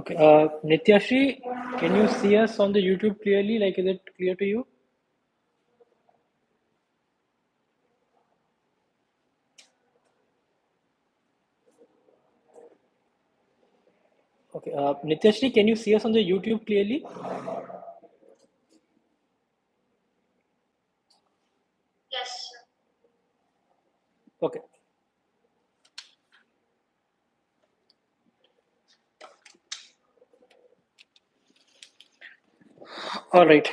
Okay. Nityashri, can you see us on the YouTube clearly? Like, is it clear to you? Okay. Nityashri, can you see us on the YouTube clearly? Yes. Okay. All right.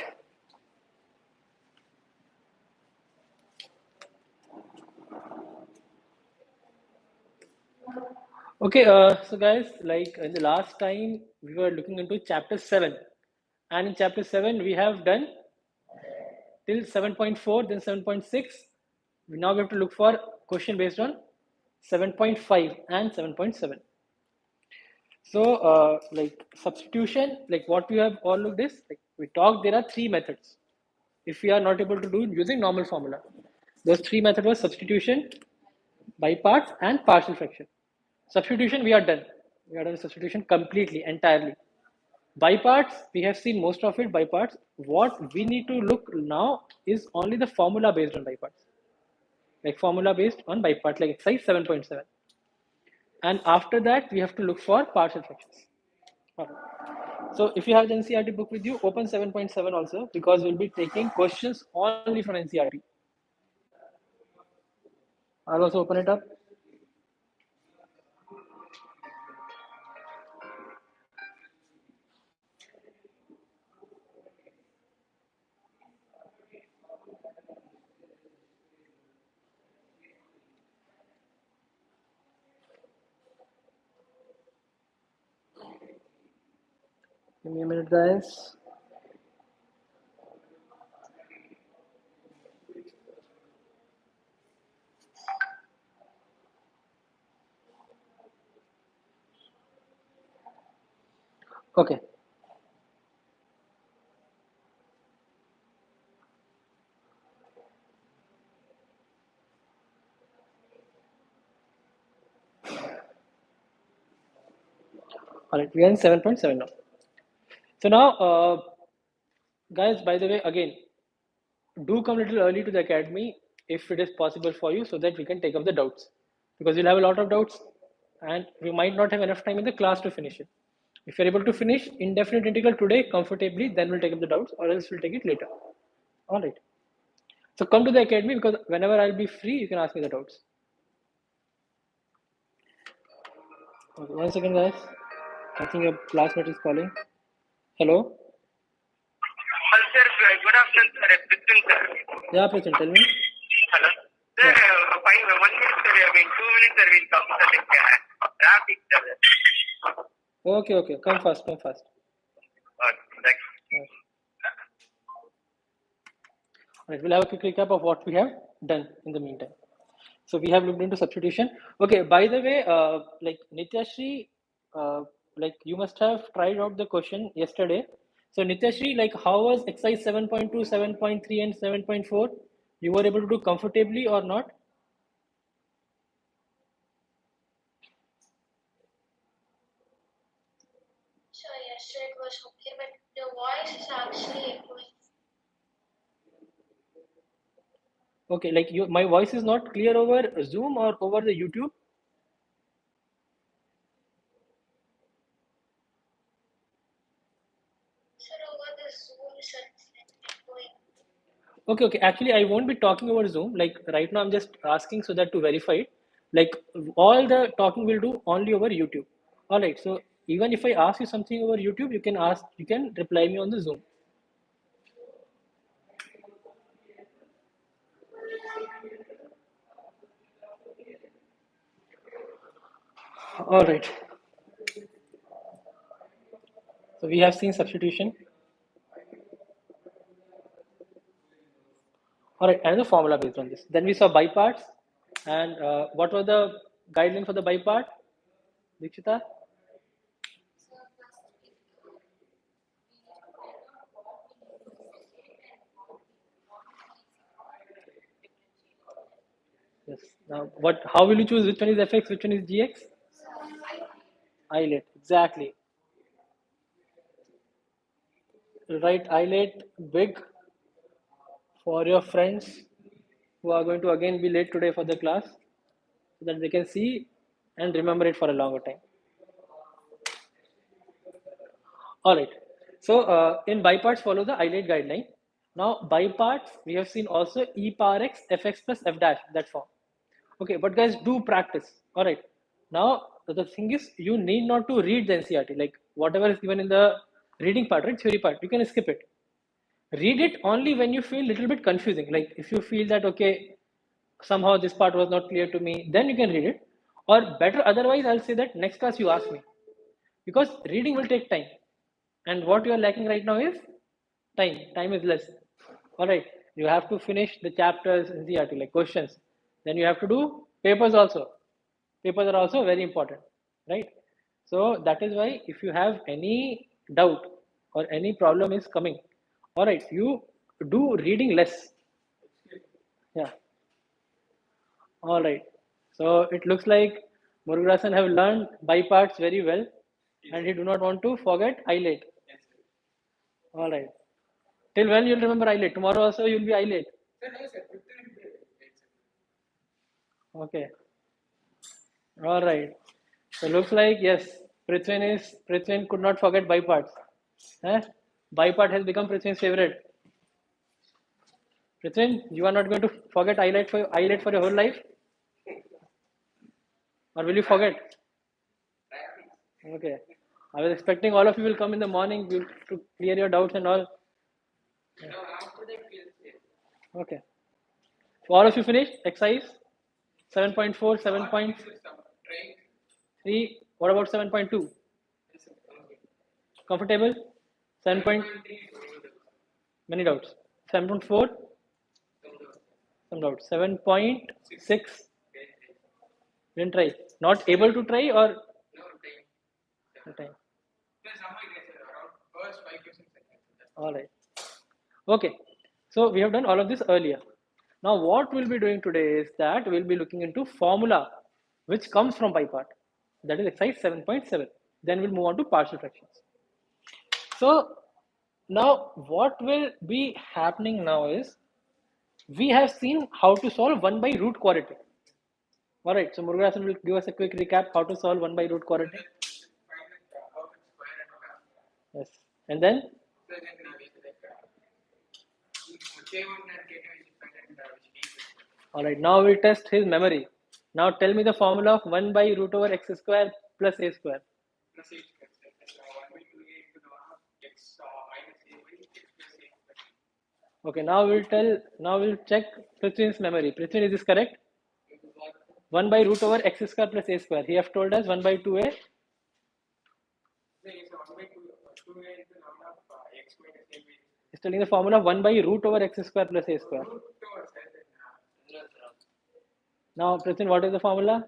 Okay. So guys, like in the last time, we were looking into chapter 7. And in chapter 7, we have done till 7.4, then 7.6. Now we have to look for question based on 7.5 and 7.7. So, like substitution, like what we have all looked is, like we talked, there are three methods. If we are not able to do using normal formula, those three methods were substitution, by parts, and partial fraction. Substitution, we are done. We are done with substitution completely, entirely. By parts, we have seen most of it by parts. What we need to look now is only the formula based on by parts, like formula based on by parts, like exercise 7.7. And after that, we have to look for partial fractions. All right. So if you have the NCERT book with you, open 7.7 also, because we'll be taking questions only from NCERT. I'll also open it up. Give me a minute, guys. Okay. All right. We are in 7.7 now. So now, guys, by the way, again, do come a little early to the academy if it is possible for you, so that we can take up the doubts, because you'll have a lot of doubts and we might not have enough time in the class to finish it. If you're able to finish indefinite integral today comfortably, then we'll take up the doubts, or else we'll take it later. All right. So come to the academy, because whenever I'll be free, you can ask me the doubts. Okay, 1 second, guys. I think your classmate is calling. Hello? Sir, good afternoon, sir. Prithun, sir. Yeah, Prithun, tell me. Hello. Sir, Yeah. 1 minute, sir. 2 minutes, sir. We'll come, sir. Traffic, sir. Okay, okay. Come fast, come fast. Thanks. Yeah. All right, we'll have a quick recap of what we have done in the meantime. So we have looked into substitution. Okay, by the way, like Nityashri, like you must have tried out the question yesterday. So Nityashri, like how was exercise 7.2, 7.3, and 7.4? You were able to do comfortably or not? So, yesterday it was okay, but the voice is actually echoing. Okay, like you, my voice is not clear over Zoom or over the YouTube. Sir, over the Zoom, sir, it's echoing. Okay, okay. Actually, I won't be talking over Zoom. Like right now, I'm just asking so that to verify it. Like all the talking will do only over YouTube. All right. So even if I ask you something over YouTube, you can reply me on the Zoom. All right. So we have seen substitution. All right, and the formula based on this. Then we saw biparts. And what was the guideline for the bipart, Dikshita? Yes. Now, what? How will you choose which one is fx, which one is gx? Islet. Exactly. write iLate big for your friends who are going to again be late today for the class so that they can see and remember it for a longer time. All right. So in biparts follow the iLate guideline. Now biparts we have seen also e power x fx plus f dash that form. Okay, but guys do practice. All right. Now the thing is you need not to read the NCRT like whatever is given in the reading part, right? Theory part. You can skip it. Read it only when you feel a little bit confusing. Like if you feel that okay, somehow this part was not clear to me, then you can read it. Or better, otherwise, I'll say that next class you ask me because reading will take time and what you are lacking right now is time is less. All right, you have to finish the chapters in the article like questions, then you have to do papers also. Papers are also very important, right? So that is why if you have any doubt or any problem is coming, all right, you do reading less. Yeah. All right, so it looks like Murugasan have learned by parts very well and he do not want to forget iLate. All right. Till when you'll remember iLate? Tomorrow also you'll be iLate. Okay. All right. So looks like yes, Prithvin could not forget biparts. Eh? Bipart has become Prithvin's favorite. Prithvin, you are not going to forget iLate for your whole life, or will you forget? Okay. I was expecting all of you will come in the morning to clear your doubts and all. Okay. So all of you finished exercise 7.4, 7.3. What about 7.2? Comfortable? 7 point, many doubts. 7.4, some doubts. 7.6, didn't try. Not able to try or no time. All right. Okay. So we have done all of this earlier. Now what we'll be doing today is that we'll be looking into formula which comes from bipart. That is exercise 7.7. Then we'll move on to partial fractions. So now what will be happening now is we have seen how to solve 1 by root quadratic. All right, so Murugasan will give us a quick recap how to solve 1 by root quadratic. Yes, and then all right, now we'll test his memory. Now tell me the formula of 1 by root over x square plus a square. Okay, now we'll check Prithvin's memory. Prithvin, is this correct? 1 by root over x square plus a square. He have told us 1 by 2a. He's telling the formula 1 by root over x square plus a square. Now, Prithvin, what is the formula?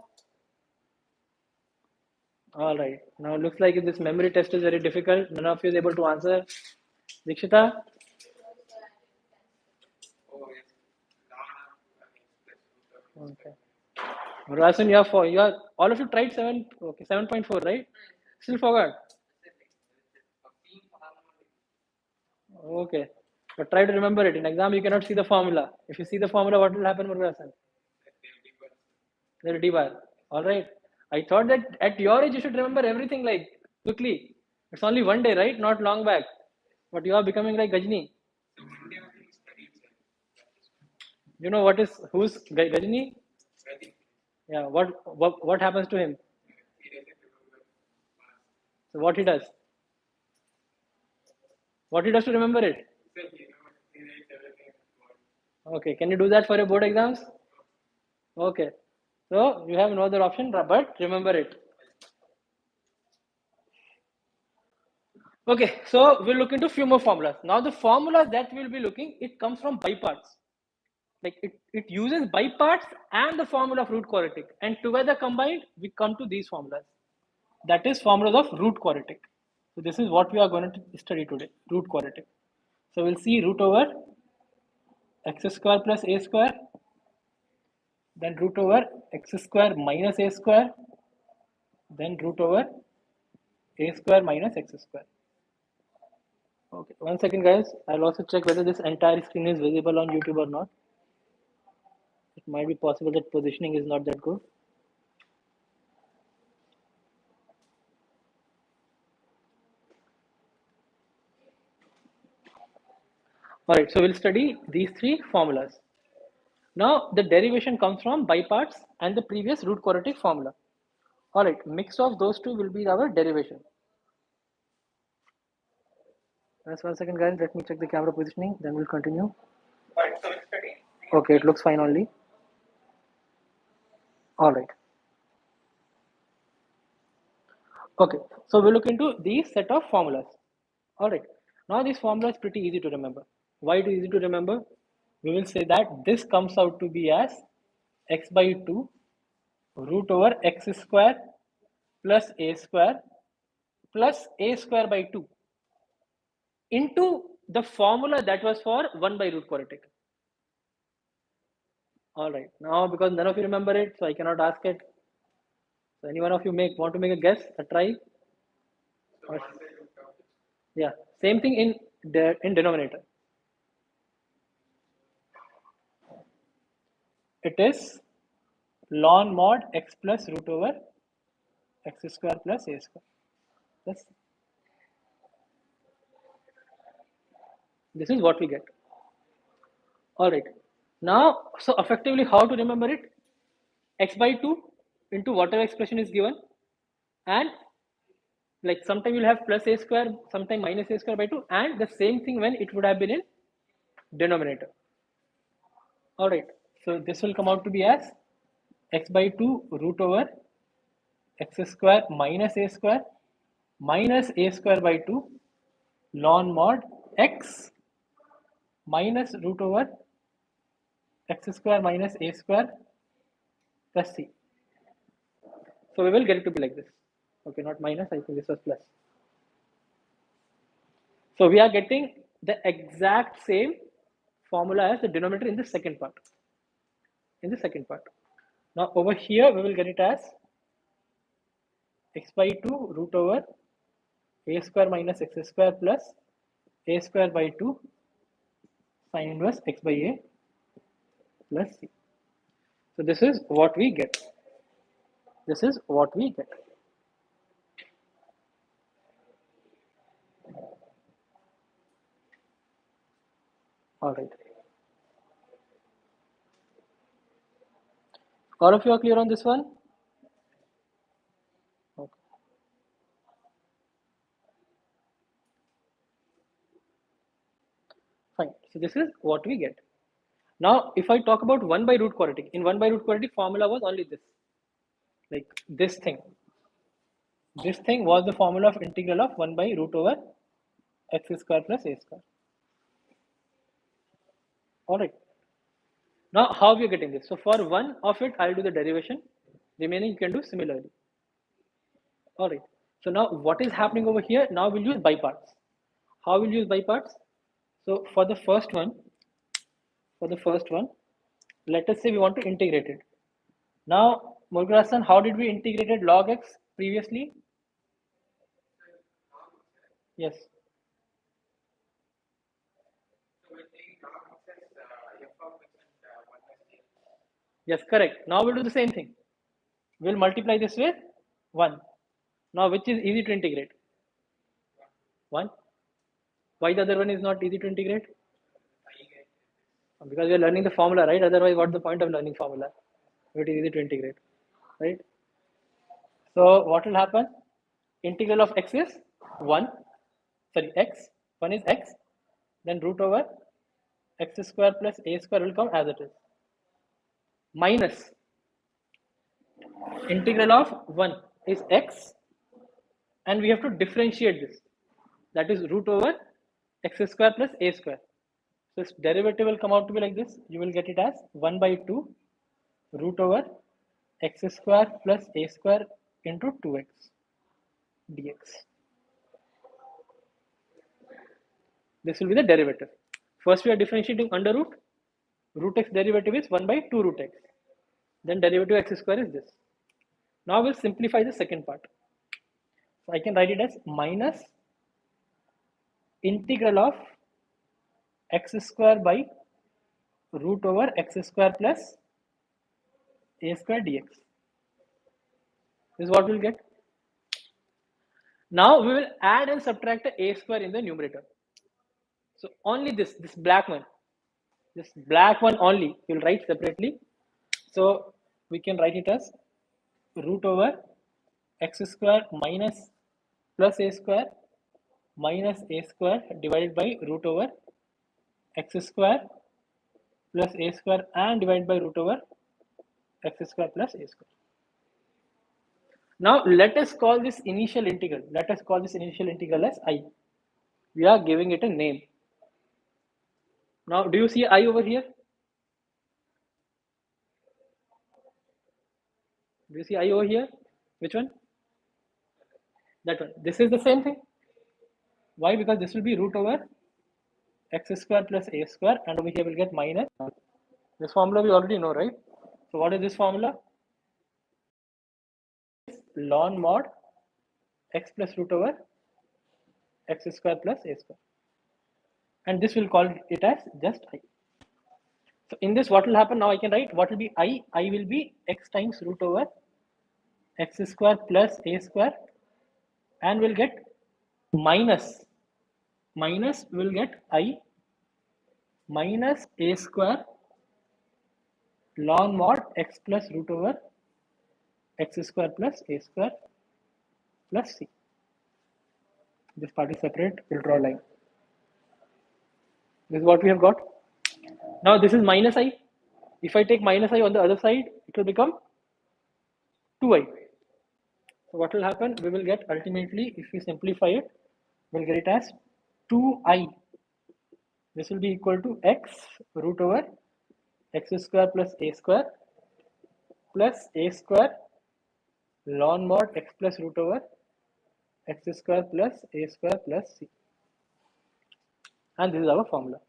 All right. Now, looks like this memory test is very difficult. None of you is able to answer. Dikshita? Okay. Rasan, you are all of you tried 7.4, right? Still forgot. Okay. But try to remember it. In exam, you cannot see the formula. If you see the formula, what will happen, Murugasan? They'll debar. All right. I thought that at your age you should remember everything like quickly. It's only one day, right? Not long back. But you are becoming like Gajni. You know who's Gajni? Yeah. What happens to him? So what he does? What he does to remember it? Okay. Can you do that for your board exams? Okay. So you have no other option, but remember it. Okay, so we'll look into a few more formulas. Now the formula that we'll be looking, it comes from biparts. Like it uses biparts and the formula of root quadratic, and together combined, we come to these formulas. That is formulas of root quadratic. So this is what we are going to study today, root quadratic. So we'll see root over x square plus a square, then root over x square minus a square, then root over a square minus x square. Okay, 1 second, guys. I'll also check whether this entire screen is visible on YouTube or not. It might be possible that positioning is not that good. All right, so we'll study these three formulas. Now, the derivation comes from biparts and the previous root quadratic formula. All right, mix of those two will be our derivation. Just 1 second, guys. Let me check the camera positioning, then we'll continue. All right, so we'll study. Okay, it looks fine only. All right. Okay, so we'll look into these set of formulas. All right. Now this formula is pretty easy to remember. Why it is easy to remember? We will say that this comes out to be as x by 2 root over x square plus a square plus a square by 2 into the formula that was for 1 by root quadratic. All right. Now, because none of you remember it, so I cannot ask it. So any one of you want to make a guess, a try? Or, yeah, same thing in denominator. It is ln mod x plus root over x square plus a square. Yes. This is what we get. All right. Now, so effectively, how to remember it? X by 2 into whatever expression is given, and like sometime you'll have plus a square, sometime minus a square by 2, and the same thing when it would have been in denominator. All right. So this will come out to be as x by 2 root over x square minus a square by 2 ln mod x minus root over x square minus a square plus c. So we will get it to be like this. Okay, not minus, I think this was plus. So we are getting the exact same formula as the denominator in the second part. Now over here we will get it as x by 2 root over a square minus x square plus a square by 2 sin inverse x by a plus c. So this is what we get. All right. All of you are clear on this one? Okay. Fine. So this is what we get. Now, if I talk about 1 by root quadratic, in 1 by root quadratic formula was only this. Like this thing. This thing was the formula of integral of 1 by root over x square plus a square. All right. Now, how we are getting this? So for one of it, I'll do the derivation. Remaining you can do similarly. All right. So now what is happening over here? Now we'll use by parts. How we'll use by parts? So for the first one, let us say we want to integrate it. Now, Murgarasan, how did we integrated log x previously? Yes. Yes, correct. Now we'll do the same thing. We'll multiply this with 1. Now, which is easy to integrate? 1. Why the other one is not easy to integrate? Because we are learning the formula, right? Otherwise, what's the point of learning formula? It is easy to integrate, right? So what will happen? Integral of x is 1. Sorry, x. 1 is x. Then root over x square plus a square will come as it is. Minus integral of 1 is x, and we have to differentiate this. That is root over x square plus a square. So its derivative will come out to be like this. You will get it as 1 by 2 root over x square plus a square into 2x dx. This will be the derivative. First we are differentiating under root. Root x derivative is 1 by 2 root x. Then derivative x square is this. Now we'll simplify the second part. So I can write it as minus integral of x square by root over x square plus a square dx. This is what we'll get. Now we will add and subtract a square in the numerator. So only this black one, only we'll write separately. So we can write it as root over x square minus plus a square minus a square divided by root over x square plus a square and divided by root over x square plus a square. Now let us call this initial integral. Let us call this initial integral as I. We are giving it a name. Now do you see I over here? Do you see I over here? Which one? That one. This is the same thing. Why? Because this will be root over x square plus a square, and over here we'll get minus. This formula we already know, right? So what is this formula? Ln mod x plus root over x square plus a square, and this will call it as just I. So in this, what will happen now? I can write what will be I. I will be x times root over x square plus a square, and we'll get minus will get I minus a square ln mod x plus root over x square plus a square plus c. This part is separate. We'll draw a line. This is what we have got. Now this is minus I. If I take minus I on the other side, it will become 2I. So what will happen? We will get ultimately, if we simplify it, we'll get it as 2I. This will be equal to x root over x square plus a square ln mod x plus root over x square plus a square plus c. And this is our formula.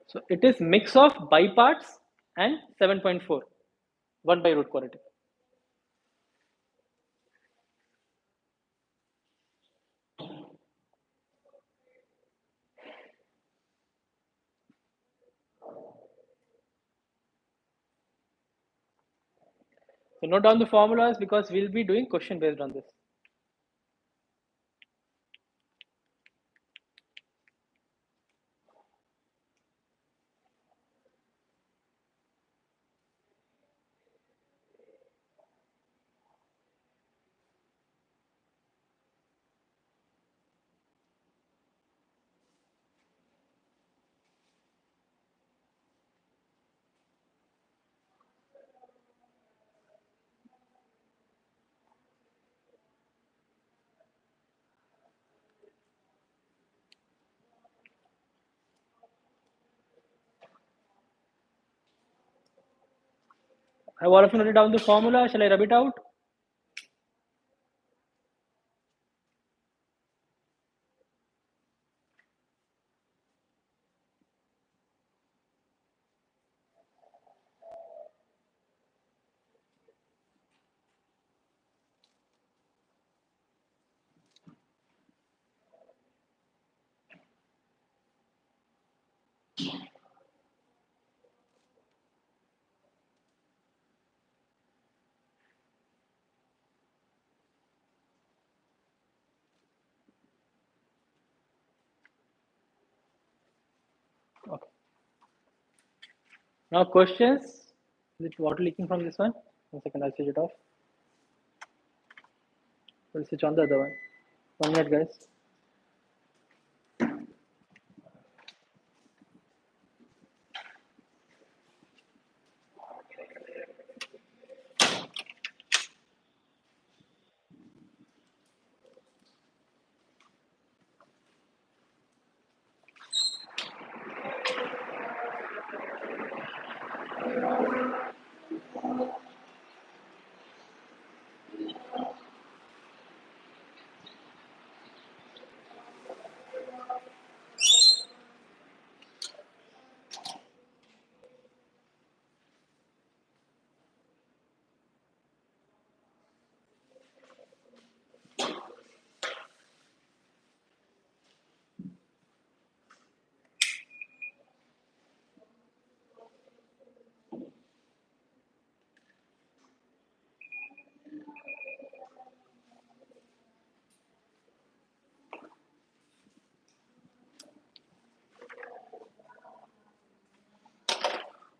So it is mix of by parts and 7.4, 1 by root quadratic. So note down the formulas because we'll be doing question based on this. Have all of you noted down the formula? Shall I rub it out? Okay. Now questions. Is it water leaking from this one? 1 second, I'll switch it off. We'll switch on the other one. 1 minute, guys.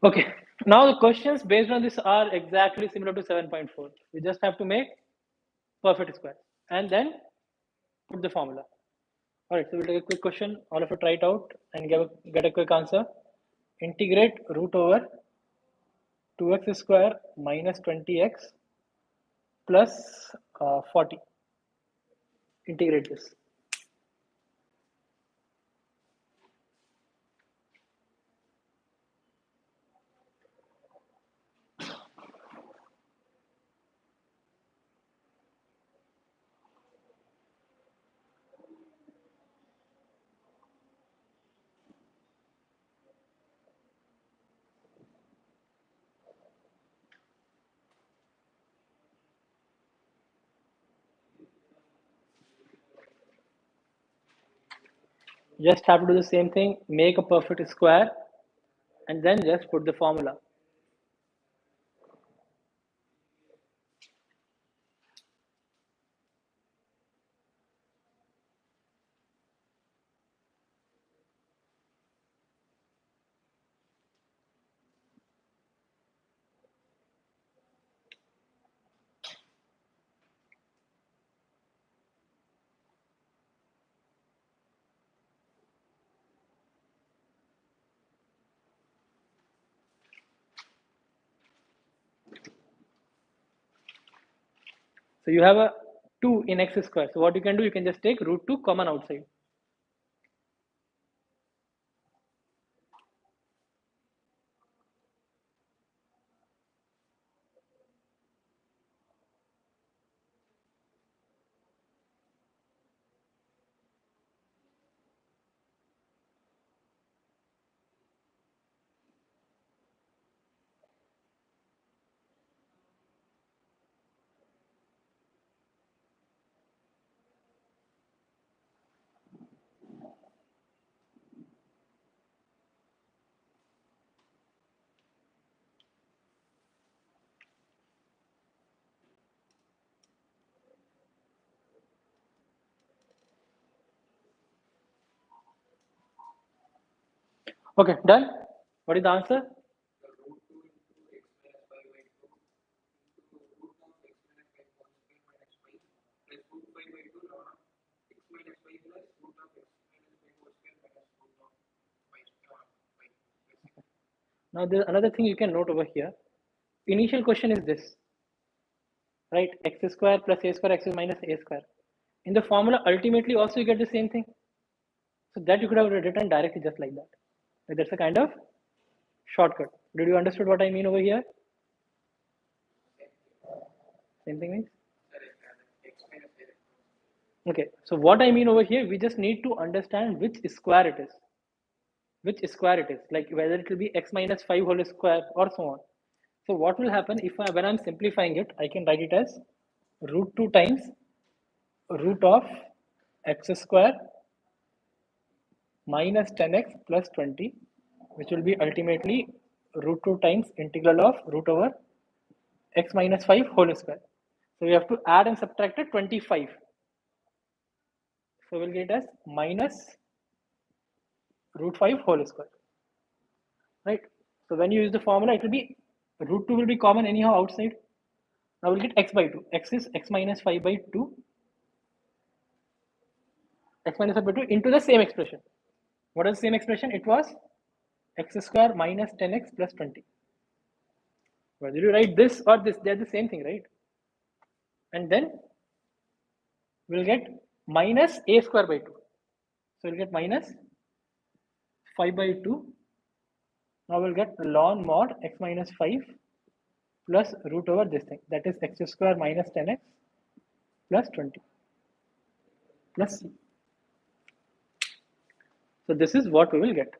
Okay, now the questions based on this are exactly similar to 7.4. We just have to make perfect square and then put the formula. All right, so we'll take a quick question. All of you try it out and get a quick answer. Integrate root over 2x square minus 20x plus 40. Integrate this. Just have to do the same thing, make a perfect square and then just put the formula. So you have a 2 in x square. So what you can do, you can just take root 2 common outside. Okay, done. What is the answer? Now there's another thing you can note over here. Initial question is this, right? X square plus a square, x is minus a square. In the formula, ultimately also you get the same thing. So that you could have written directly just like that. Like that's a kind of shortcut. Did you understood what I mean over here? Same thing means? Okay, so what I mean over here, we just need to understand which square it is. Which square it is, like whether it will be x minus 5 whole square or so on. So what will happen if when I'm simplifying it, I can write it as root 2 times root of x square minus 10x plus 20, which will be ultimately root 2 times integral of root over x minus 5 whole square. So we have to add and subtract it 25. So we'll get as minus root 5 whole square, right? So when you use the formula, it will be root 2 will be common anyhow outside. Now we'll get x by 2. X is x minus 5 by 2. X minus 5 by 2 into the same expression. What is the same expression? It was x square minus 10x plus 20. Whether you write this or this, they're the same thing, right? And then we'll get minus a square by 2. So we'll get minus 5 by 2. Now we'll get ln mod x minus 5 plus root over this thing. That is x square minus 10x plus 20 plus c. So this is what we will get.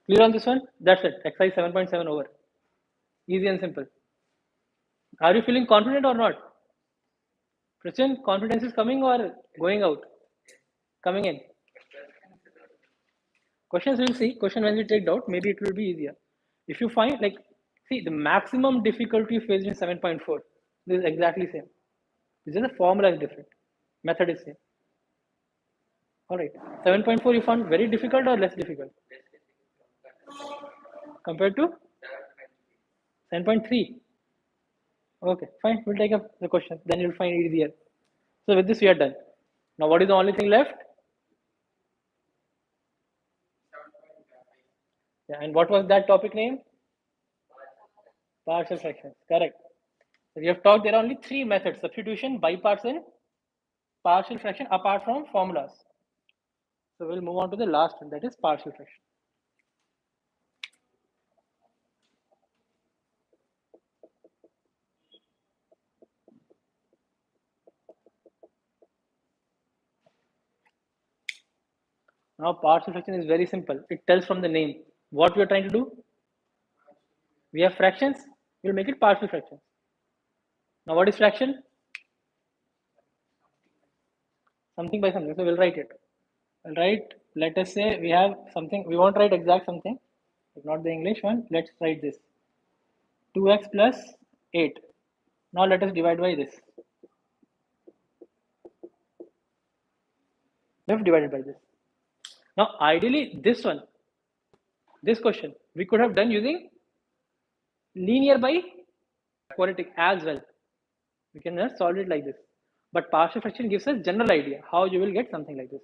Clear on this one? That's it. Exercise 7.7 over. Easy and simple. Are you feeling confident or not? Christian, confidence is coming or going out? Coming in. Questions we'll see. Question when we take doubt, maybe it will be easier. If you find like See, the maximum difficulty you face in 7.4. This is exactly same. It's just the formula is different. Method is same. All right. 7.4 you found very difficult or less difficult compared to 7.3? Okay, fine. We'll take up the question. Then you'll find it easier. So with this we are done. Now what is the only thing left? Yeah, and what was that topic name? Partial fractions. Correct. So we have talked there are only three methods: substitution, by parts, and partial fraction apart from formulas. So we'll move on to the last one, that is partial fraction. Now partial fraction is very simple. It tells from the name what we are trying to do. We have fractions, we'll make it partial fractions. Now what is fraction? Something by something. So we'll write it. We'll write, let us say we have something, we won't write exact something, if not the English one. Let's write this 2x plus 8. Now let us divide by this. We have divided by this. Now ideally this one, this question, we could have done using linear by quadratic as well. We can just solve it like this. But partial fraction gives us general idea how you will get something like this.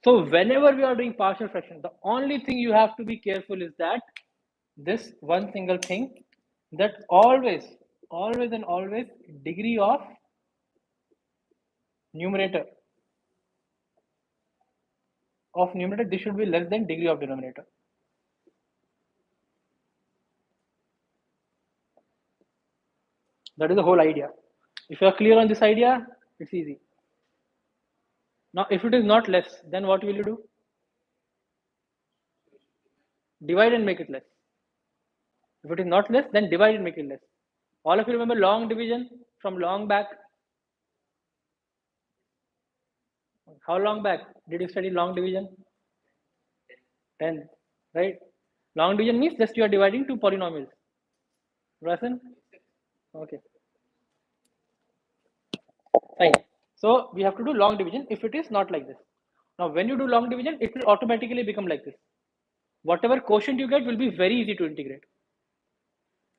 So whenever we are doing partial fraction, the only thing you have to be careful is that this one single thing, that always and always degree of numerator this should be less than degree of denominator. That is the whole idea. If you are clear on this idea, it's easy. Now if it is not less, then what will you do? Divide and make it less. If it is not less, then divide and make it less. All of you remember long division from long back? How long back did you study long division? 10, right? Long division means just you are dividing two polynomials. Rasan? Okay. Fine. So we have to do long division if it is not like this. Now when you do long division, it will automatically become like this. Whatever quotient you get will be very easy to integrate.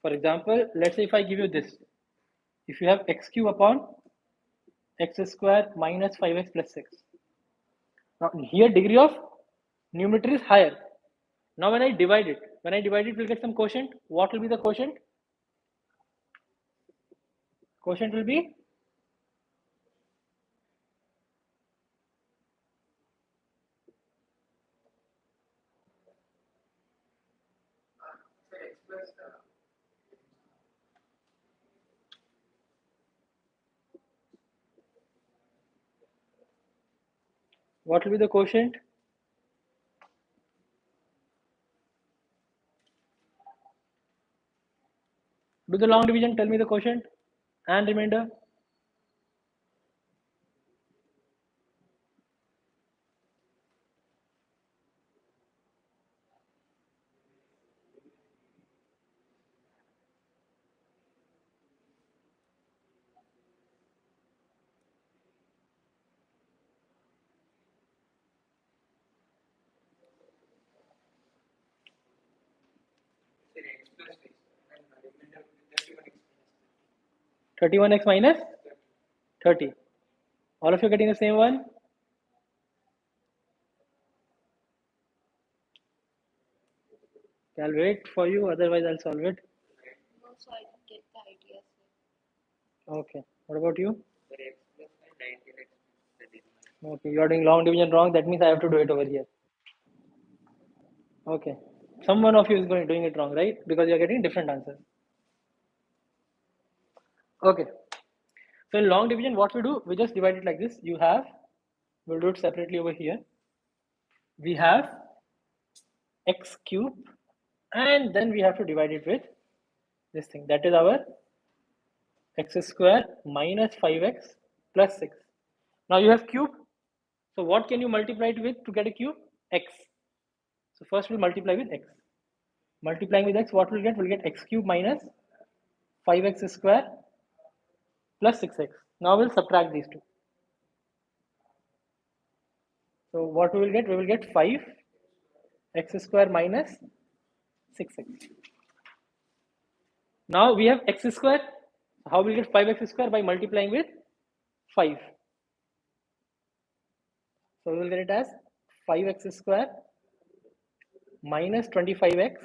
For example, let's say if I give you this. If you have x cube upon x square minus 5x plus 6. Now here degree of numerator is higher. Now when I divide it, we'll get some quotient. What will be the quotient? Quotient will be what will be the quotient? Do the long division, tell me the quotient and remainder. X plus x and remainder 31x minus 30. All of you getting the same one? I'll wait for you, otherwise I'll solve it. No, so I didn't get the idea, sir. Okay. What about you? x plus 19x. Okay, you are doing long division wrong. That means I have to do it over here. Okay. Someone of you is doing it wrong, right? Because you are getting different answers. Okay. So in long division, what we do, we just divide it like this. You have, we'll do it separately over here. We have x cube, and then we have to divide it with this thing. That is our x square minus 5x plus 6. Now you have cube. So what can you multiply it with to get a cube? X. So first we multiply with x. Multiplying with x, what we'll get? We'll get x cube minus 5x square plus 6x. Now we'll subtract these two. So what we will get? We will get 5x square minus 6x. Now we have x square. How will we get 5x square? By multiplying with 5. So we will get it as 5x square minus 25x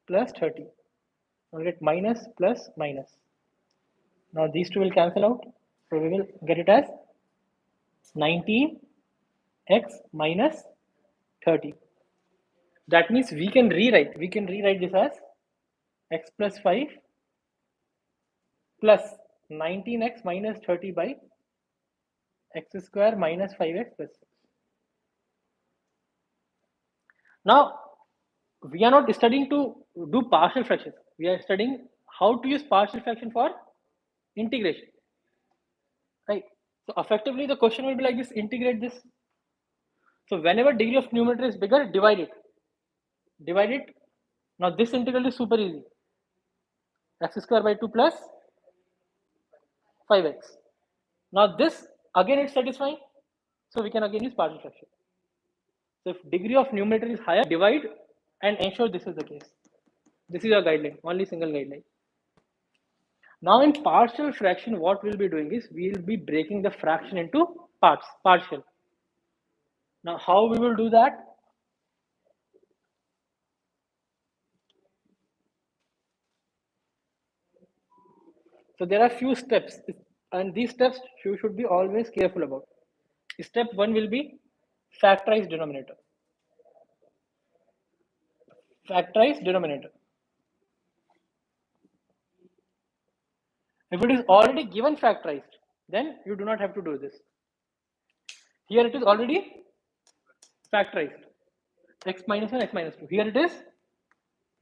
plus 30. We'll get minus plus minus. Now these two will cancel out. So we will get it as 19x minus 30. That means we can rewrite this as x plus 5 plus 19x minus 30 by x square minus 5x plus 6. Now we are not studying to do partial fractions. We are studying how to use partial fraction for integration. Right. So effectively the question will be like this: integrate this. So whenever degree of numerator is bigger, divide it. Divide it. Now this integral is super easy. X square by 2 plus 5x. Now this again it's satisfying. So we can again use partial fraction. So if degree of numerator is higher, divide and ensure this is the case. This is your guideline, only single guideline. Now in partial fraction, what we'll be doing is we'll be breaking the fraction into parts, partial. Now how we will do that? So there are few steps, and these steps you should be always careful about. Step 1 will be factorize denominator. Factorize denominator. If it is already given factorized, then you do not have to do this. Here it is already factorized. X minus 1, x minus 2. Here it is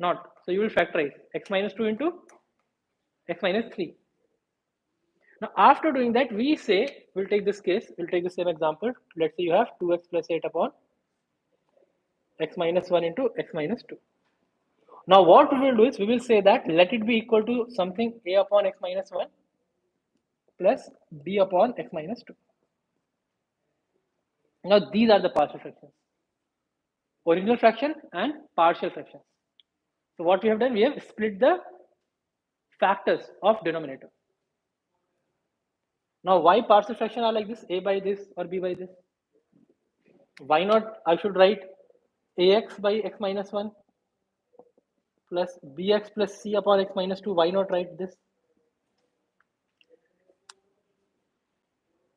not. So you will factorize x minus 2 into x minus 3. Now after doing that, we say, we'll take this case, we'll take the same example. Let's say you have 2x plus 8 upon x minus 1 into x minus 2. Now what we will do is we will say that let it be equal to something a upon x minus 1 plus b upon x minus 2. Now these are the partial fractions. Original fraction and partial fractions. So what we have done, we have split the factors of denominator. Now why partial fraction are like this, a by this or b by this? Why not I should write ax by x minus 1 plus bx plus c upon x minus 2? Why not write this?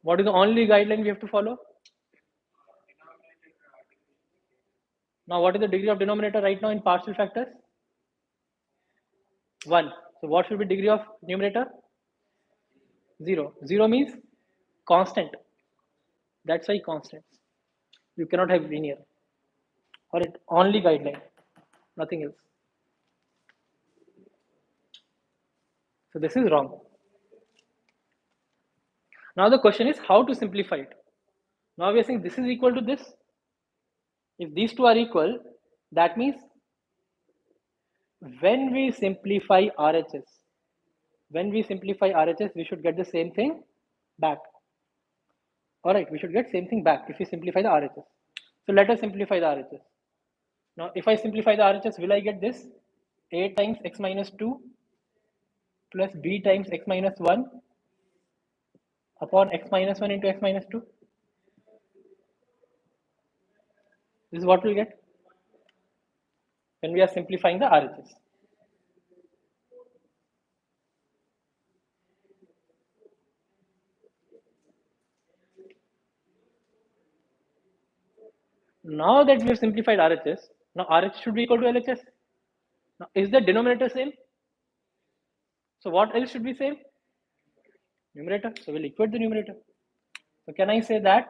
What is the only guideline we have to follow? Now what is the degree of denominator right now in partial factors? 1. So what should be degree of numerator? 0. 0 means constant. That's why constant. You cannot have linear. Or it only guideline, nothing else. So this is wrong. Now the question is how to simplify it. Now we are saying this is equal to this. If these two are equal, that means when we simplify RHS, we should get the same thing back. All right, we should get same thing back if we simplify the RHS. So let us simplify the RHS. Now if I simplify the RHS, will I get this? A times x minus 2 plus b times x minus 1 upon x minus 1 into x minus 2. This is what we'll get when we are simplifying the RHS. Now that we have simplified RHS, now RHS should be equal to LHS. Now is the denominator same? So what else should be same? Numerator. So we'll equate the numerator. So can I say that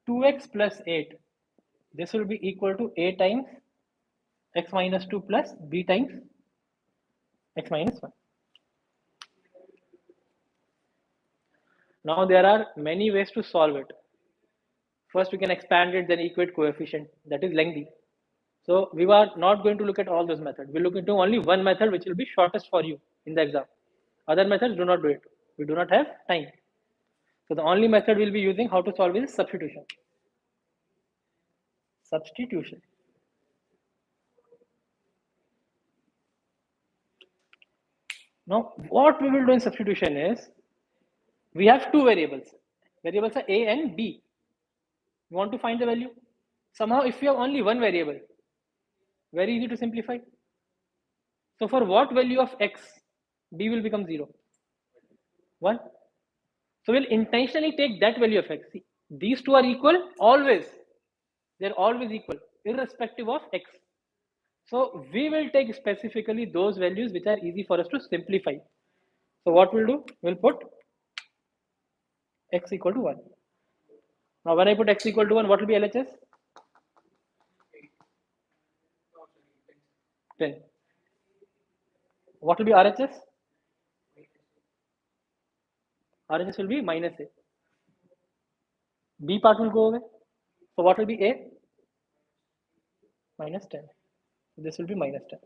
2x plus 8, this will be equal to a times x minus 2 plus b times x minus 1. Now there are many ways to solve it. First we can expand it, then equate coefficient. That is lengthy. So we are not going to look at all those methods. We'll look into only one method which will be shortest for you in the exam. Other methods, do not do it. We do not have time. So the only method we'll be using how to solve is substitution. Substitution. Now, what we will do in substitution is, we have two variables. Variables are A and B. You want to find the value? Somehow, if you have only one variable, very easy to simplify. So for what value of x, B will become 0? 1. So we'll intentionally take that value of x. See, these two are equal always. They're always equal, irrespective of x. So we will take specifically those values which are easy for us to simplify. So what we'll do, we'll put x equal to 1. Now when I put x equal to 1, what will be LHS? 10. What will be RHS? RHS will be minus A. B part will go away. So what will be A? Minus 10. This will be minus 10.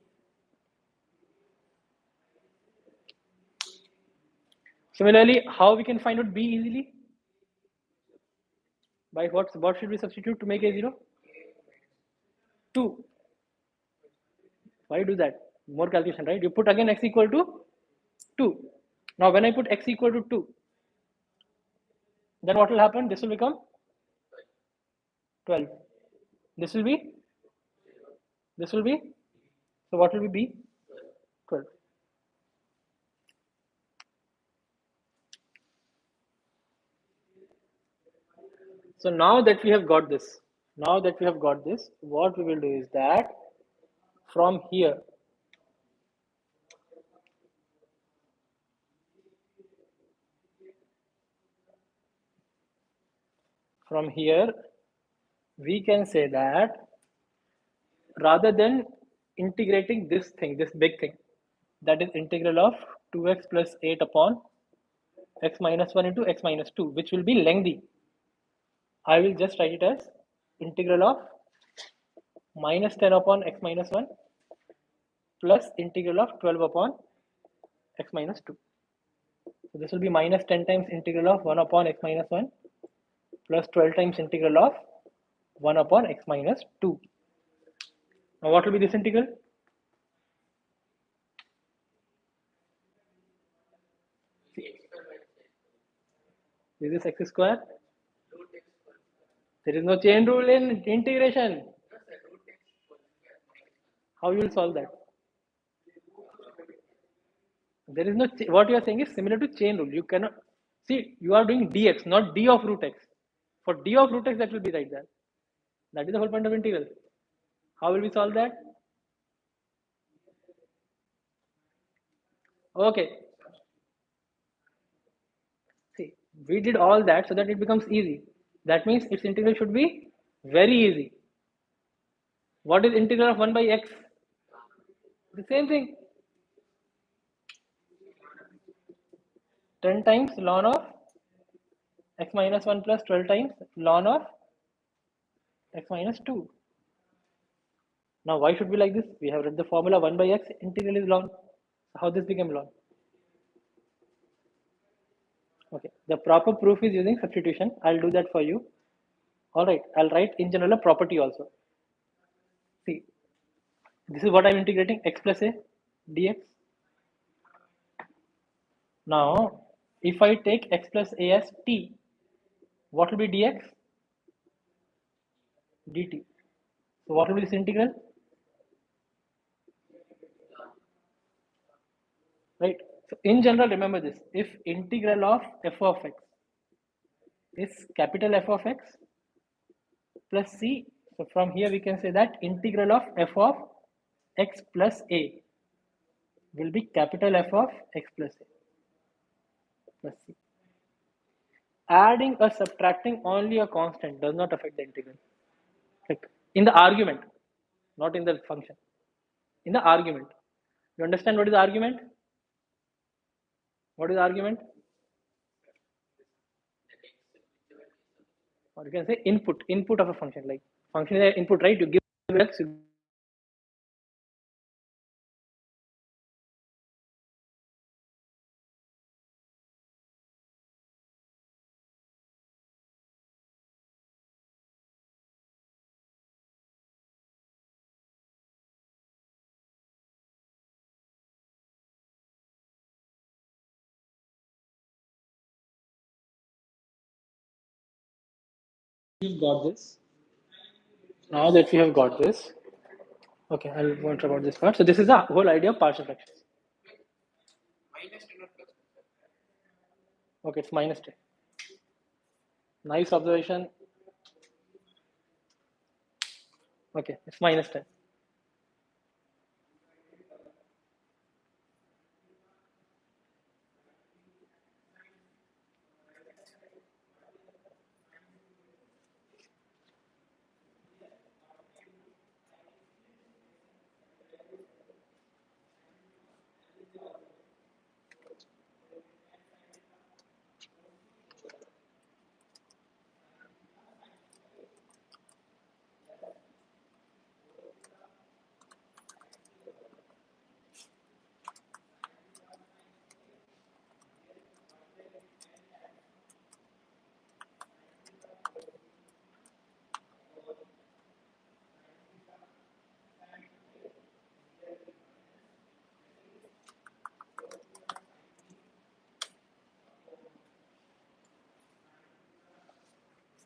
Similarly, how we can find out B easily? By what should we substitute to make A 0? 2. Why do that? More calculation, right? You put again x equal to 2. Now when I put x equal to 2, then what will happen? This will become 12. This will be, so what will be B? 12. So now that we have got this, what we will do is that from here, we can say that rather than integrating this thing, this big thing, that is integral of 2x plus 8 upon x minus 1 into x minus 2, which will be lengthy, I will just write it as integral of minus 10 upon x minus 1 plus integral of 12 upon x minus 2. So this will be minus 10 times integral of 1 upon x minus 1 plus 12 times integral of 1 upon x minus 2. Now what will be this integral? Is this x square? There is no chain rule in integration. How you will solve that? There is no, what you are saying is similar to chain rule. You cannot, see, you are doing dx, not d of root x. For d of root x, that will be right there. That is the whole point of integral. How will we solve that? Okay. See, we did all that so that it becomes easy. That means its integral should be very easy. What is integral of 1 by x? The same thing. 10 times ln of x minus 1 plus 12 times ln of x minus 2. Now why should we like this? We have read the formula 1 by x, integral is ln. How this became ln? Okay, the proper proof is using substitution. I'll do that for you. All right, I'll write in general a property also. See, this is what I'm integrating, x plus a dx. Now, if I take x plus a as t, what will be dx? dt. So what will be this integral? Right. So in general, remember this: if integral of f of x is capital F of x plus c, so from here we can say that integral of f of x plus a will be capital F of x plus a plus c. Adding or subtracting only a constant does not affect the integral. Like in the argument, not in the function. In the argument. You understand what is argument? What is argument? Or you can say input of a function. Like function is input, right? You give x, you We've got this. Now that we have got this, okay, I'll wonder about this part. So this is the whole idea of partial fractions. Okay, it's minus 10. Nice observation. Okay, it's minus 10.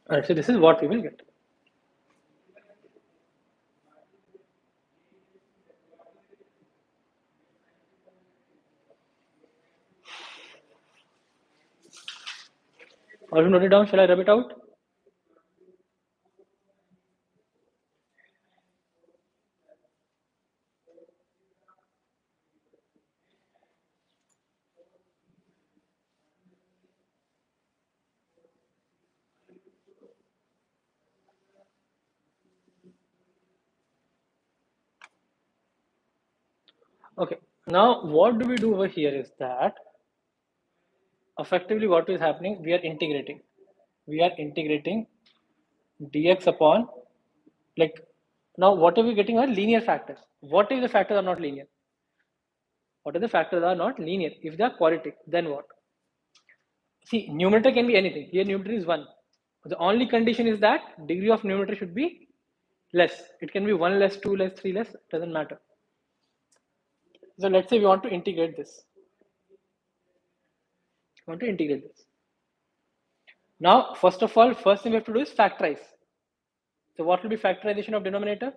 Alright, so this is what we will get. All you note it down, shall I rub it out? Okay, now what do we do over here is that effectively what is happening, we are integrating. We are integrating dx upon, like, now what are we getting are linear factors. What if the factors are not linear? What if the factors are not linear? If they are quadratic, then what? See, numerator can be anything. Here numerator is 1. The only condition is that degree of numerator should be less. It can be 1 less, 2 less, 3 less, doesn't matter. So let's say we want to integrate this. We want to integrate this. Now, first of all, first thing we have to do is factorize. So what will be factorization of denominator?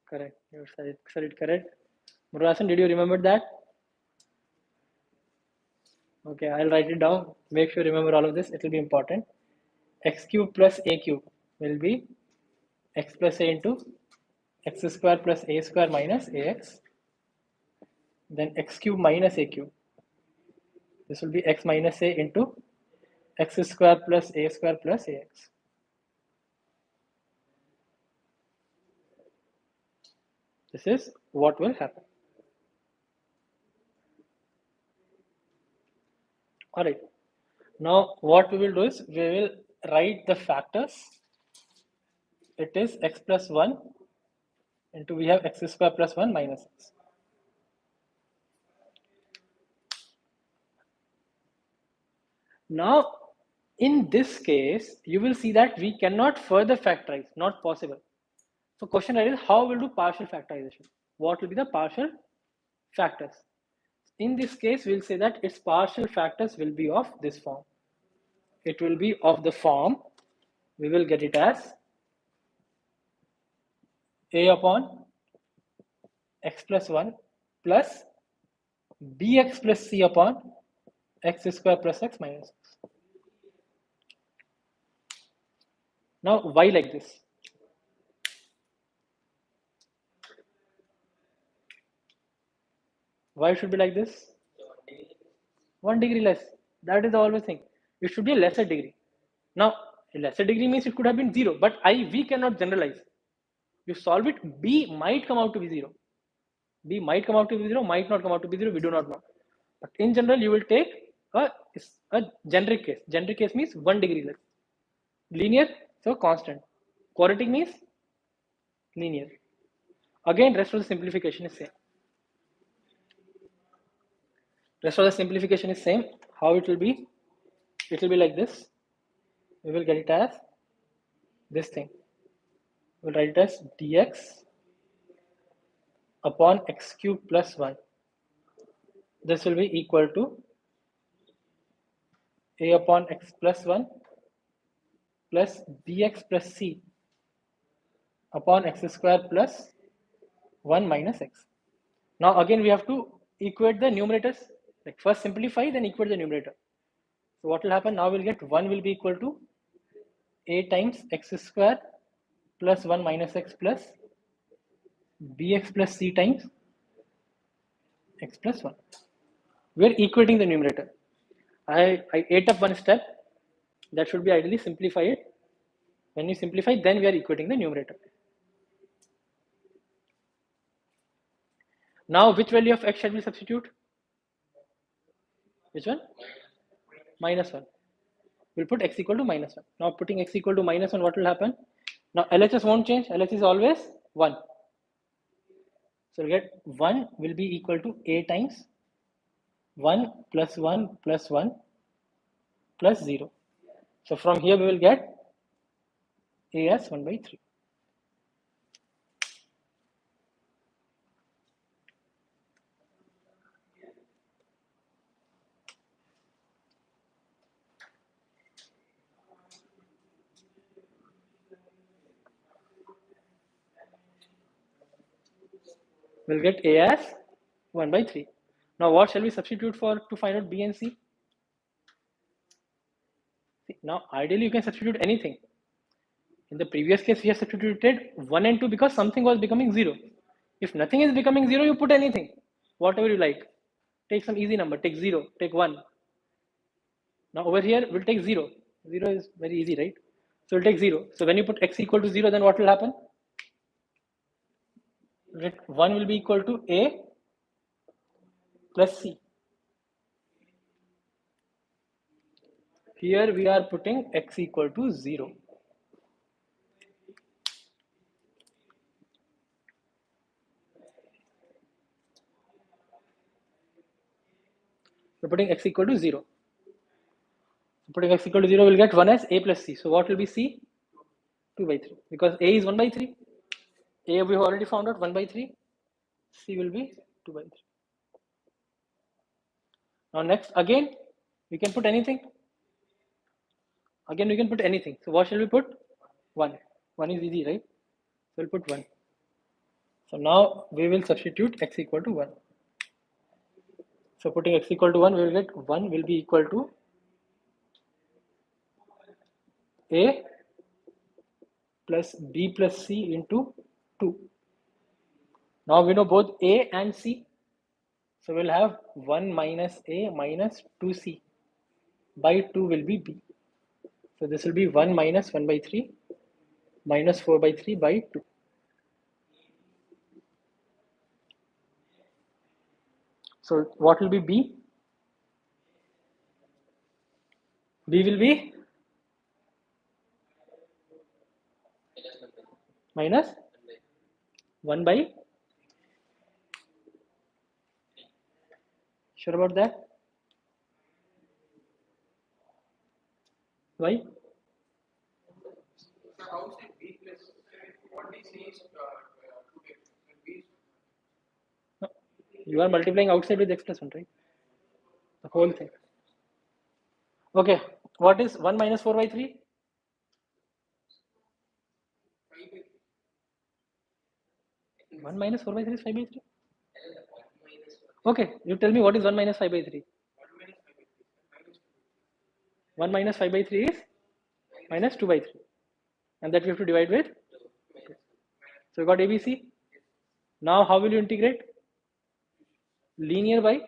Correct. You said it correct. Murulasan, did you remember that? Okay, I'll write it down. Make sure you remember all of this. It will be important. X cube plus a cube will be x plus a into x square plus a square minus ax. Then x cube minus a cube. This will be x minus a into x square plus a square plus ax. This is what will happen. All right. Now what we will do is we will write the factors. It is x plus 1 into we have x square plus 1 minus x. Now, in this case, you will see that we cannot further factorize, not possible. So question is, how will do partial factorization? What will be the partial factors? In this case, we'll say that its partial factors will be of this form. It will be of the form, we will get it as a upon x plus 1 plus bx plus c upon x square plus x minus x. Now, why like this? Why should be like this? 1 degree less. That is the always thing. It should be a lesser degree. Now, a lesser degree means it could have been 0, but we cannot generalize. You solve it, b might come out to be 0. B might come out to be 0, might not come out to be 0, we do not know. But in general, you will take a generic case. Generic case means 1 degree less. Linear, so constant. Quadratic means linear. Again, rest of the simplification is same. Rest of the simplification is same. How it will be? It will be like this. We will get it as this thing. We'll write it as dx upon x cube plus y. This will be equal to a upon x plus 1 plus bx plus c upon x square plus 1 minus x. Now again we have to equate the numerators. Like first simplify, then equate the numerator. So what will happen? Now we'll get 1 will be equal to a times x square plus 1 minus x plus bx plus c times x plus 1. We're equating the numerator. I ate up one step. That should be ideally simplify it. When you simplify, then we are equating the numerator. Now, which value of x shall we substitute? Which one? Minus 1. We'll put x equal to minus 1. Now, putting x equal to minus 1, what will happen? Now, LHS won't change. LHS is always 1. So, we'll get 1 will be equal to a times 1 plus 1 plus 1 plus 0. So, from here, we will get a as 1 by 3. We'll get a as 1 by 3. Now, what shall we substitute for to find out b and c? See, now, ideally, you can substitute anything. In the previous case, we have substituted 1 and 2 because something was becoming 0. If nothing is becoming 0, you put anything, whatever you like. Take some easy number, take 0, take 1. Now, over here, we'll take 0. 0 is very easy, right? So, we'll take 0. So, when you put x equal to 0, then what will happen? 1 will be equal to a plus c. Here we are putting x equal to 0. We're putting x equal to 0. So putting x equal to 0, we'll get 1 as a plus c. So what will be c? 2 by 3. Because a is 1 by 3. A we have already found out 1 by 3. C will be 2 by 3. Now next, again, we can put anything. Again, we can put anything. So what shall we put? 1. 1 is easy, right? So we'll put 1. So now we will substitute x equal to 1. So putting x equal to 1, we will get 1 will be equal to a plus b plus c into 2. Now we know both a and c. So we'll have 1 minus a minus 2c by 2 will be b. So this will be 1 minus 1 by 3 minus 4 by 3 by 2. So what will be b? B will be minus 1 by. Sure about that? Why? You are multiplying outside with x plus 1, right? The whole thing. Okay. What is 1 minus 4 by 3? 1 minus 4 by 3 is 5 by 3. Okay. You tell me what is 1 minus 5 by 3? 1 minus 5 by 3 is minus 2 by 3. And that we have to divide with. So we got ABC. Now how will you integrate? Linear by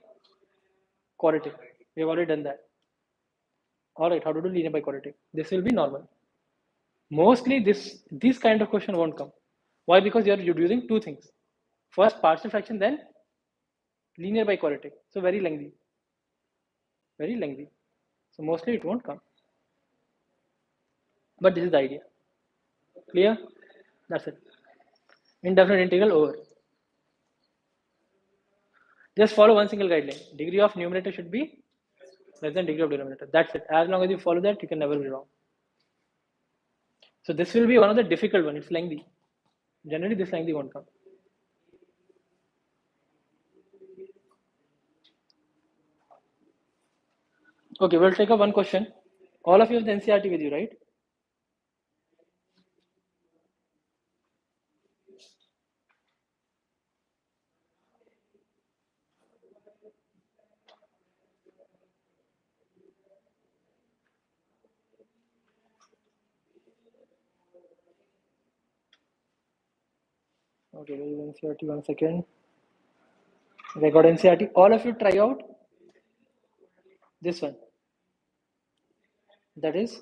quadratic. We have already done that. Alright, how to do linear by quadratic? This will be normal. Mostly this kind of question won't come. Why? Because you're using two things. First partial fraction, then linear by quadratic. So very lengthy. Very lengthy. So mostly it won't come. But this is the idea. Clear? That's it. Indefinite integral over. Just follow one single guideline. Degree of numerator should be less than degree of denominator. That's it. As long as you follow that, you can never be wrong. So this will be one of the difficult one. It's lengthy. Generally, this lengthy won't come. Okay, we'll take up one question. All of you have the NCRT with you, right? Okay, there is NCRT. 1 second. I got NCRT. All of you try out this one. That is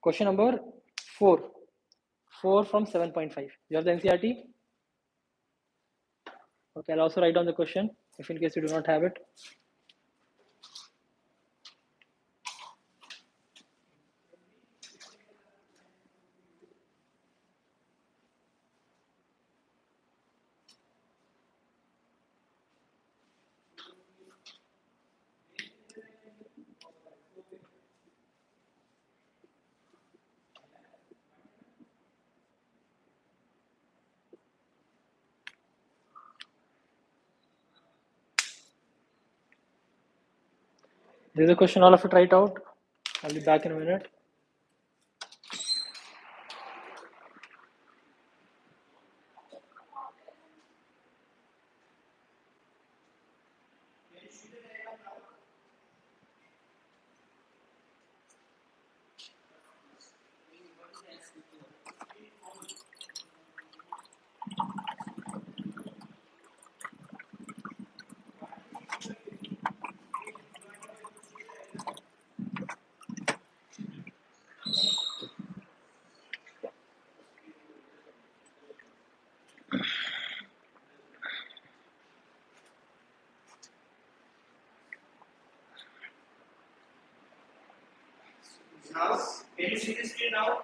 question number 4. 4 from 7.5. You have the NCRT? Okay, I'll also write down the question if in case you do not have it. There's a question, all of you try it out. I'll be back in a minute. Now, can you see the screen now?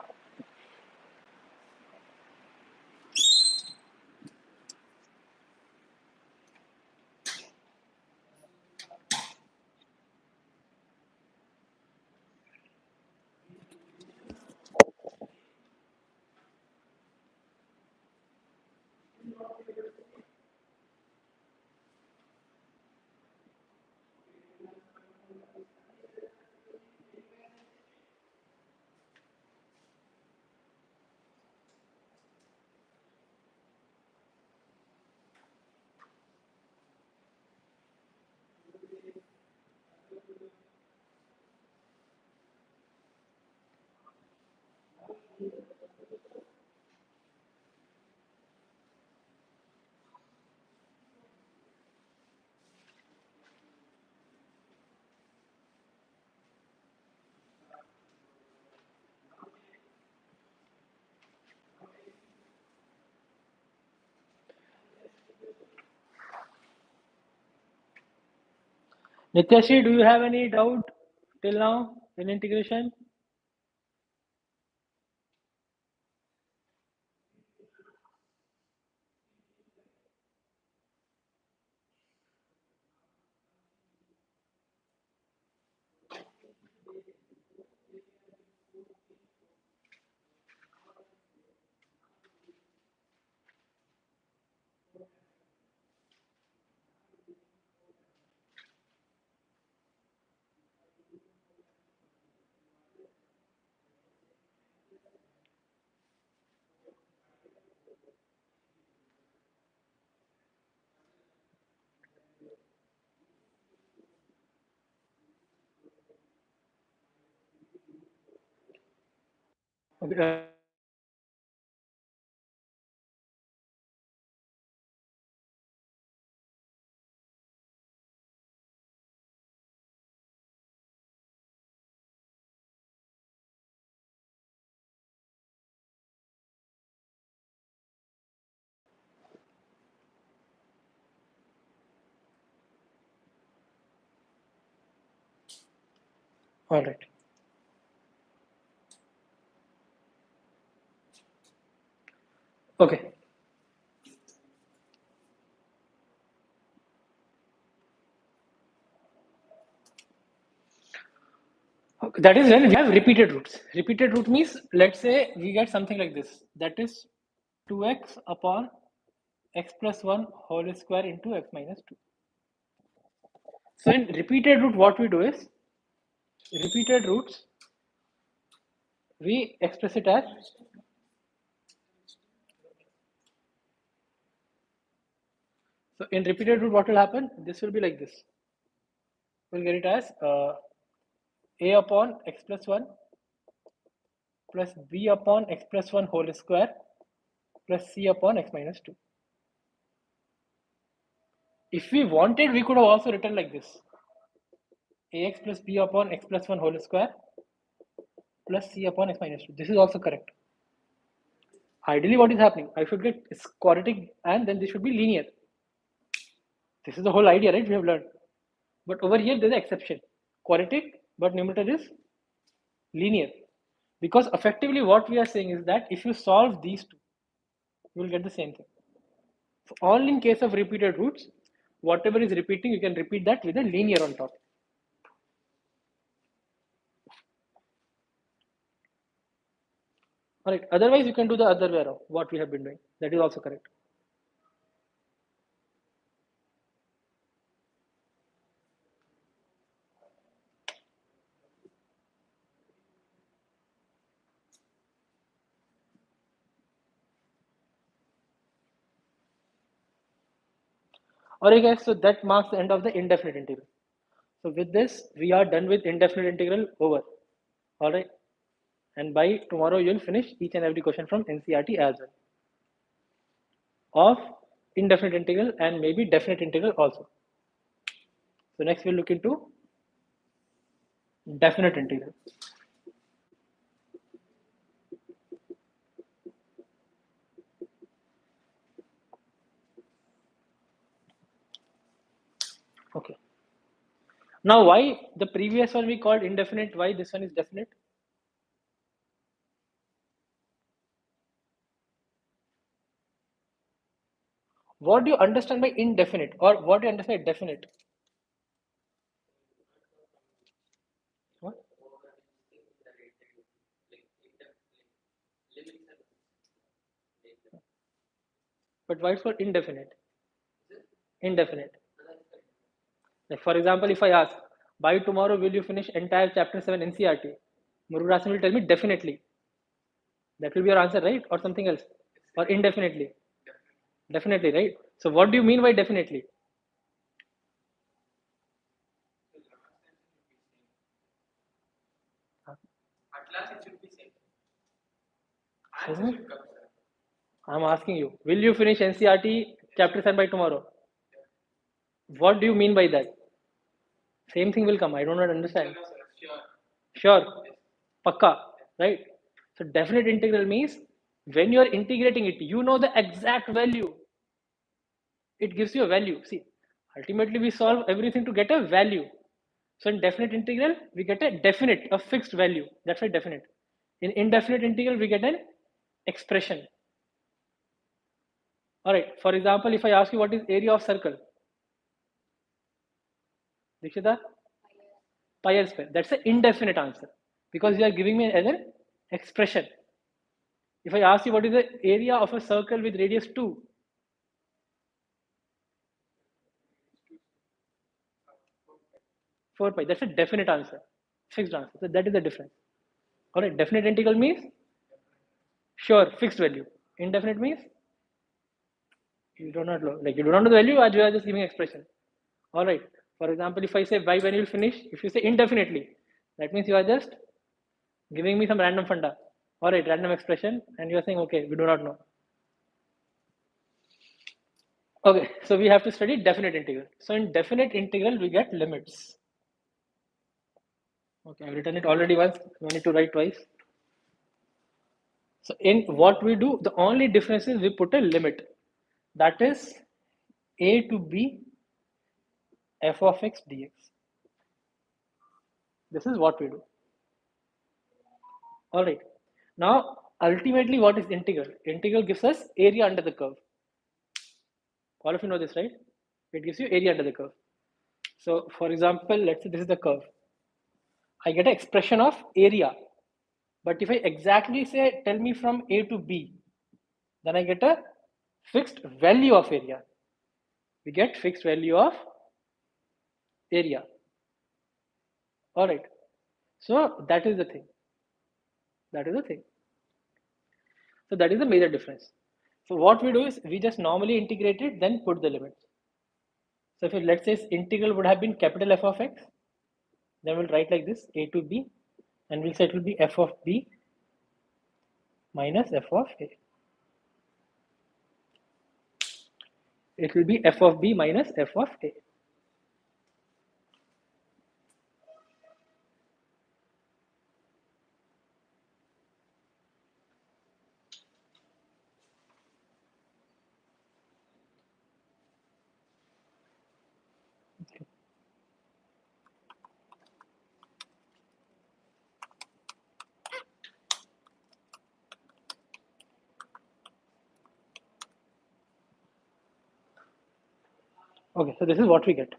Nityashi, do you have any doubt till now in integration? Okay. All right. Okay. Okay, that is when we have repeated roots. Repeated root means, let's say we get something like this. That is 2x upon x plus 1 whole square into x minus 2. So in repeated root, what we do is, repeated roots, we express it as, so in repeated root, what will happen? This will be like this. We'll get it as a upon x plus 1 plus b upon x plus 1 whole square plus c upon x minus 2. If we wanted, we could have also written like this: ax plus b upon x plus 1 whole square plus c upon x minus 2. This is also correct. Ideally, what is happening? I should get quadratic and then this should be linear. This is the whole idea, right? We have learned. But over here, there's an exception. Quadratic, but numerator is linear. Because effectively, what we are saying is that if you solve these two, you will get the same thing. So all in case of repeated roots, whatever is repeating, you can repeat that with a linear on top. All right. Otherwise, you can do the other way around, what we have been doing. That is also correct. Alright guys, so that marks the end of the indefinite integral. So with this, we are done with indefinite integral over. Alright. And by tomorrow, you'll finish each and every question from NCERT as well. Of indefinite integral and maybe definite integral also. So next we'll look into definite integral. Okay. Now why the previous one we called indefinite, why this one is definite? What do you understand by indefinite, or what do you understand by definite? What? But why it's called indefinite? Indefinite. Like for example, if I ask, by tomorrow will you finish entire chapter 7 NCERT? Murugasan will tell me definitely. That will be your answer, right? Or something else? Or indefinitely? Definitely, right? So what do you mean by definitely? I'm asking you, will you finish NCERT chapter 7 by tomorrow? What do you mean by that? Same thing will come. I do not understand. Sure. Pakka, right? So definite integral means when you are integrating it, you know the exact value. It gives you a value. See, ultimately we solve everything to get a value. So in definite integral, we get a definite, a fixed value. That's why definite. In indefinite integral, we get an expression. All right. For example, if I ask you what is area of circle, Dikshita, pi r square. That's an indefinite answer because you are giving me as an expression. If I ask you what is the area of a circle with radius 2, 4 pi, that's a definite answer, fixed answer. So that is the difference. All right. Definite integral means sure, fixed value. Indefinite means you do not know, like you do not know the value, or you are just giving expression. All right. For example, if I say by when you will finish, if you say indefinitely, that means you are just giving me some random funda. All right, random expression, and you are saying, okay, we do not know. Okay, so we have to study definite integral. So in definite integral, we get limits. Okay, I've written it already once. No need to write twice. So in what we do, the only difference is we put a limit. That is a to b f of x dx. This is what we do. All right. Now, ultimately, what is integral? Integral gives us area under the curve. All of you know this, right? It gives you area under the curve. So, for example, let's say this is the curve. I get an expression of area. But if I exactly say, tell me from A to B, then I get a fixed value of area. We get fixed value of area. All right. So that is the thing. That is the thing. So that is the major difference. So what we do is we just normally integrate it, then put the limits. So if let's say integral would have been capital F of x, then we'll write like this, a to b, and we'll say it will be f of b minus f of a. It will be f of b minus f of a. Okay, so this is what we get.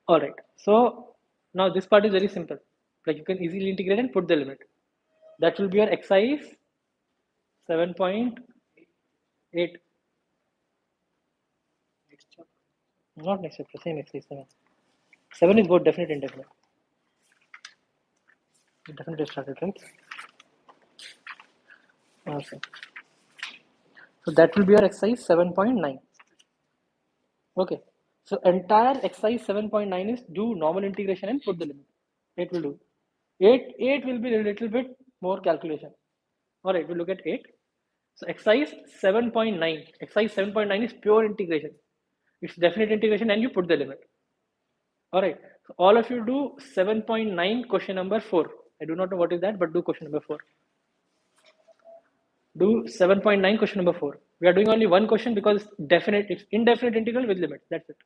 All right. So now this part is very simple. Like you can easily integrate and put the limit. That will be your exercise 7.8. Not next chapter, same exercise 7. 7 is both definite and indefinite. Definite started, right? Okay. So that will be your exercise 7.9. Okay. So entire exercise 7.9 is do normal integration and put the limit. It will do. 8 will be a little bit more calculation. All right, we'll look at 8. So exercise 7.9. Exercise 7.9 is pure integration. It's definite integration and you put the limit. All right. So all of you do 7.9 question number 4. I do not know what is that, but do question number 4. Do 7.9 question number 4. We are doing only one question because it's indefinite integral with limits. That's it.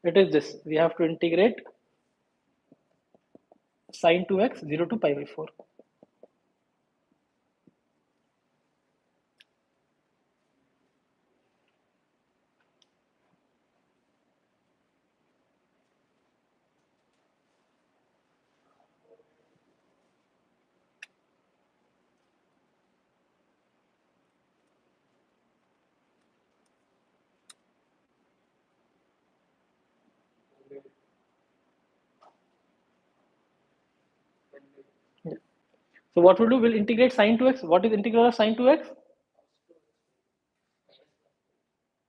It is this. We have to integrate sine 2x 0 to pi by 4. Yeah. So what we'll do, we'll integrate sine 2x. What is integral of sine 2x?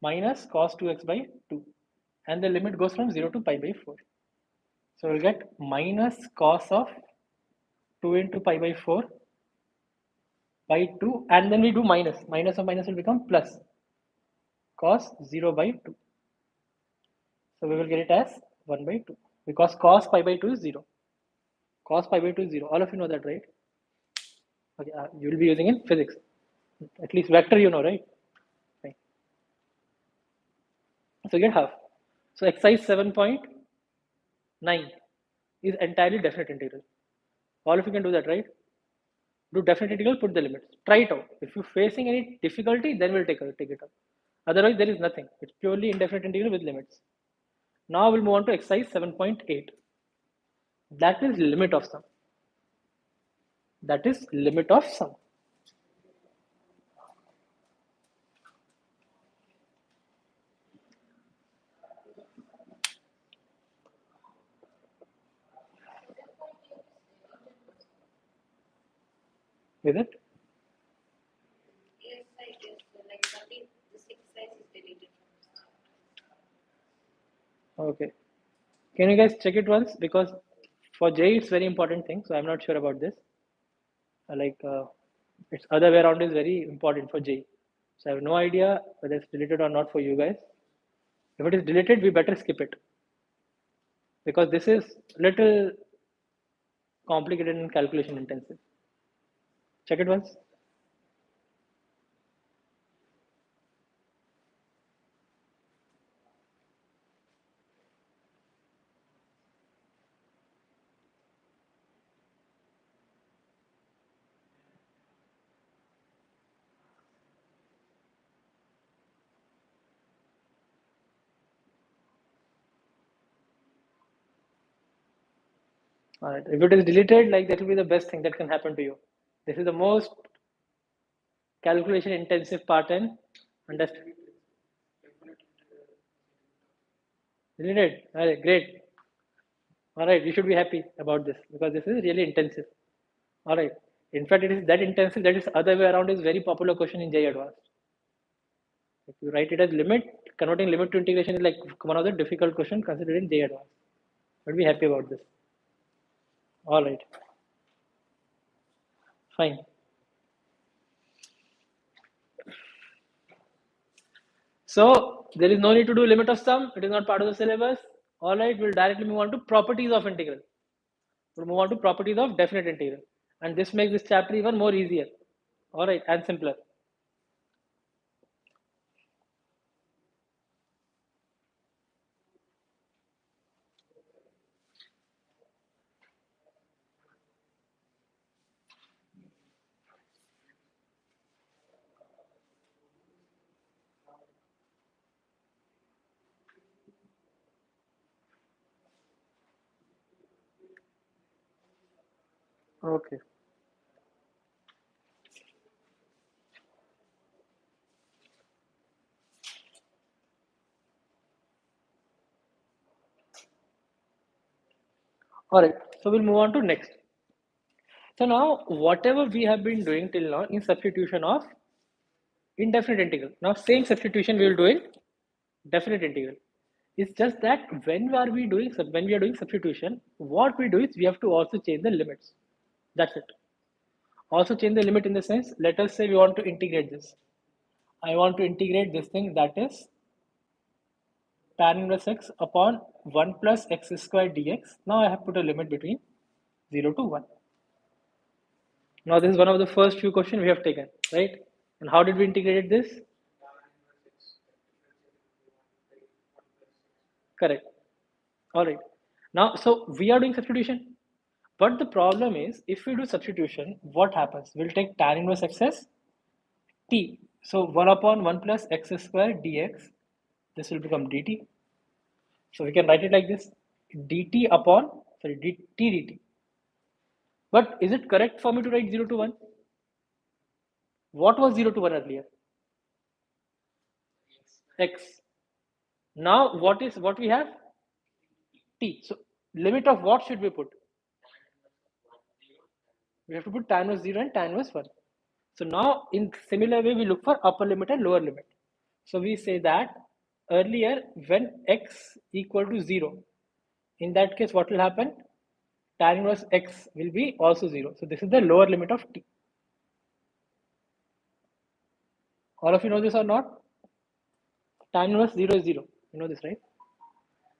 Minus cos 2x by 2. And the limit goes from 0 to pi by 4. So we'll get minus cos of 2 into pi by 4 by 2. And then we do minus. Minus of minus will become plus cos 0 by 2. So we will get it as 1 by 2. Because cos pi by 2 is 0. Cos pi by 2 is 0. All of you know that, right? Okay, you will be using in physics. At least vector you know, right? Fine. So get half. So exercise 7.9 is entirely definite integral. All of you can do that, right? Do definite integral, put the limits. Try it out. If you're facing any difficulty, then we'll take it up. Otherwise, there is nothing. It's purely indefinite integral with limits. Now we'll move on to exercise 7.8. That is limit of sum. That is limit of sum. Is it? Yes, I did. Like only this exercise is deleted from this. Okay. Can you guys check it once? Because for J, it's very important thing. So I'm not sure about this. It's other way around is very important for J. So I have no idea whether it's deleted or not for you guys. If it is deleted, we better skip it because this is little complicated and calculation intensive. Check it once. All right. If it is deleted, like that will be the best thing that can happen to you. This is the most calculation intensive part and understand. Related. All right, great. All right, you should be happy about this because this is really intensive. All right. In fact, it is that intensive that is other way around is very popular question in JEE Advanced. If you write it as limit, converting limit to integration is like one of the difficult question considered in JEE Advanced. But be happy about this. All right. Fine. So there is no need to do limit of sum. It is not part of the syllabus. All right, we'll directly move on to properties of integral. We'll move on to properties of definite integral. And this makes this chapter even more easier. All right, and simpler. Okay. All right. So we'll move on to next. So now whatever we have been doing till now in substitution of indefinite integral. Now same substitution we will do in definite integral. It's just that when we are doing substitution, what we do is we have to also change the limits. That's it. Also change the limit in the sense, let us say we want to integrate this. I want to integrate this thing that is tan inverse x upon 1 plus x squared dx. Now I have put a limit between 0 to 1. Now this is one of the first few questions we have taken, right? And how did we integrate this? Correct. All right. Now, so we are doing substitution. But the problem is, if we do substitution, what happens? We'll take tan inverse x's t. So 1 upon 1 plus x squared dx. This will become dt. So we can write it like this: dt upon, sorry, dt dt. But is it correct for me to write 0 to 1? What was 0 to 1 earlier? X. Now what we have? T. So limit of what should we put? We have to put tan inverse 0 and tan inverse 1. So now in similar way, we look for upper limit and lower limit. So we say that earlier when x equal to 0, in that case, what will happen? Tan inverse x will be also 0. So this is the lower limit of t. All of you know this or not? Tan inverse 0 is 0. You know this, right?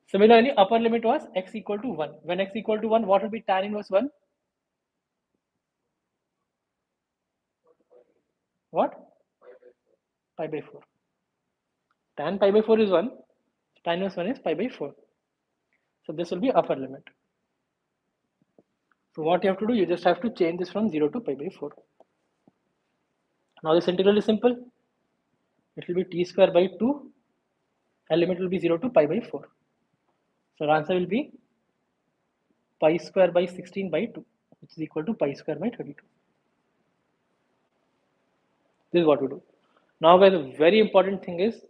Similarly, upper limit was x equal to 1. When x equal to 1, what will be tan inverse 1? What? Pi by 4. Tan pi by 4 is 1. Tan inverse 1 is pi by 4. So this will be upper limit. So what you have to do, you just have to change this from 0 to pi by 4. Now this integral is simple. It will be t square by 2 and limit will be 0 to pi by 4. So the answer will be pi square by 16 by 2, which is equal to pi square by 32. This is what we do. Now guys, the very important thing is,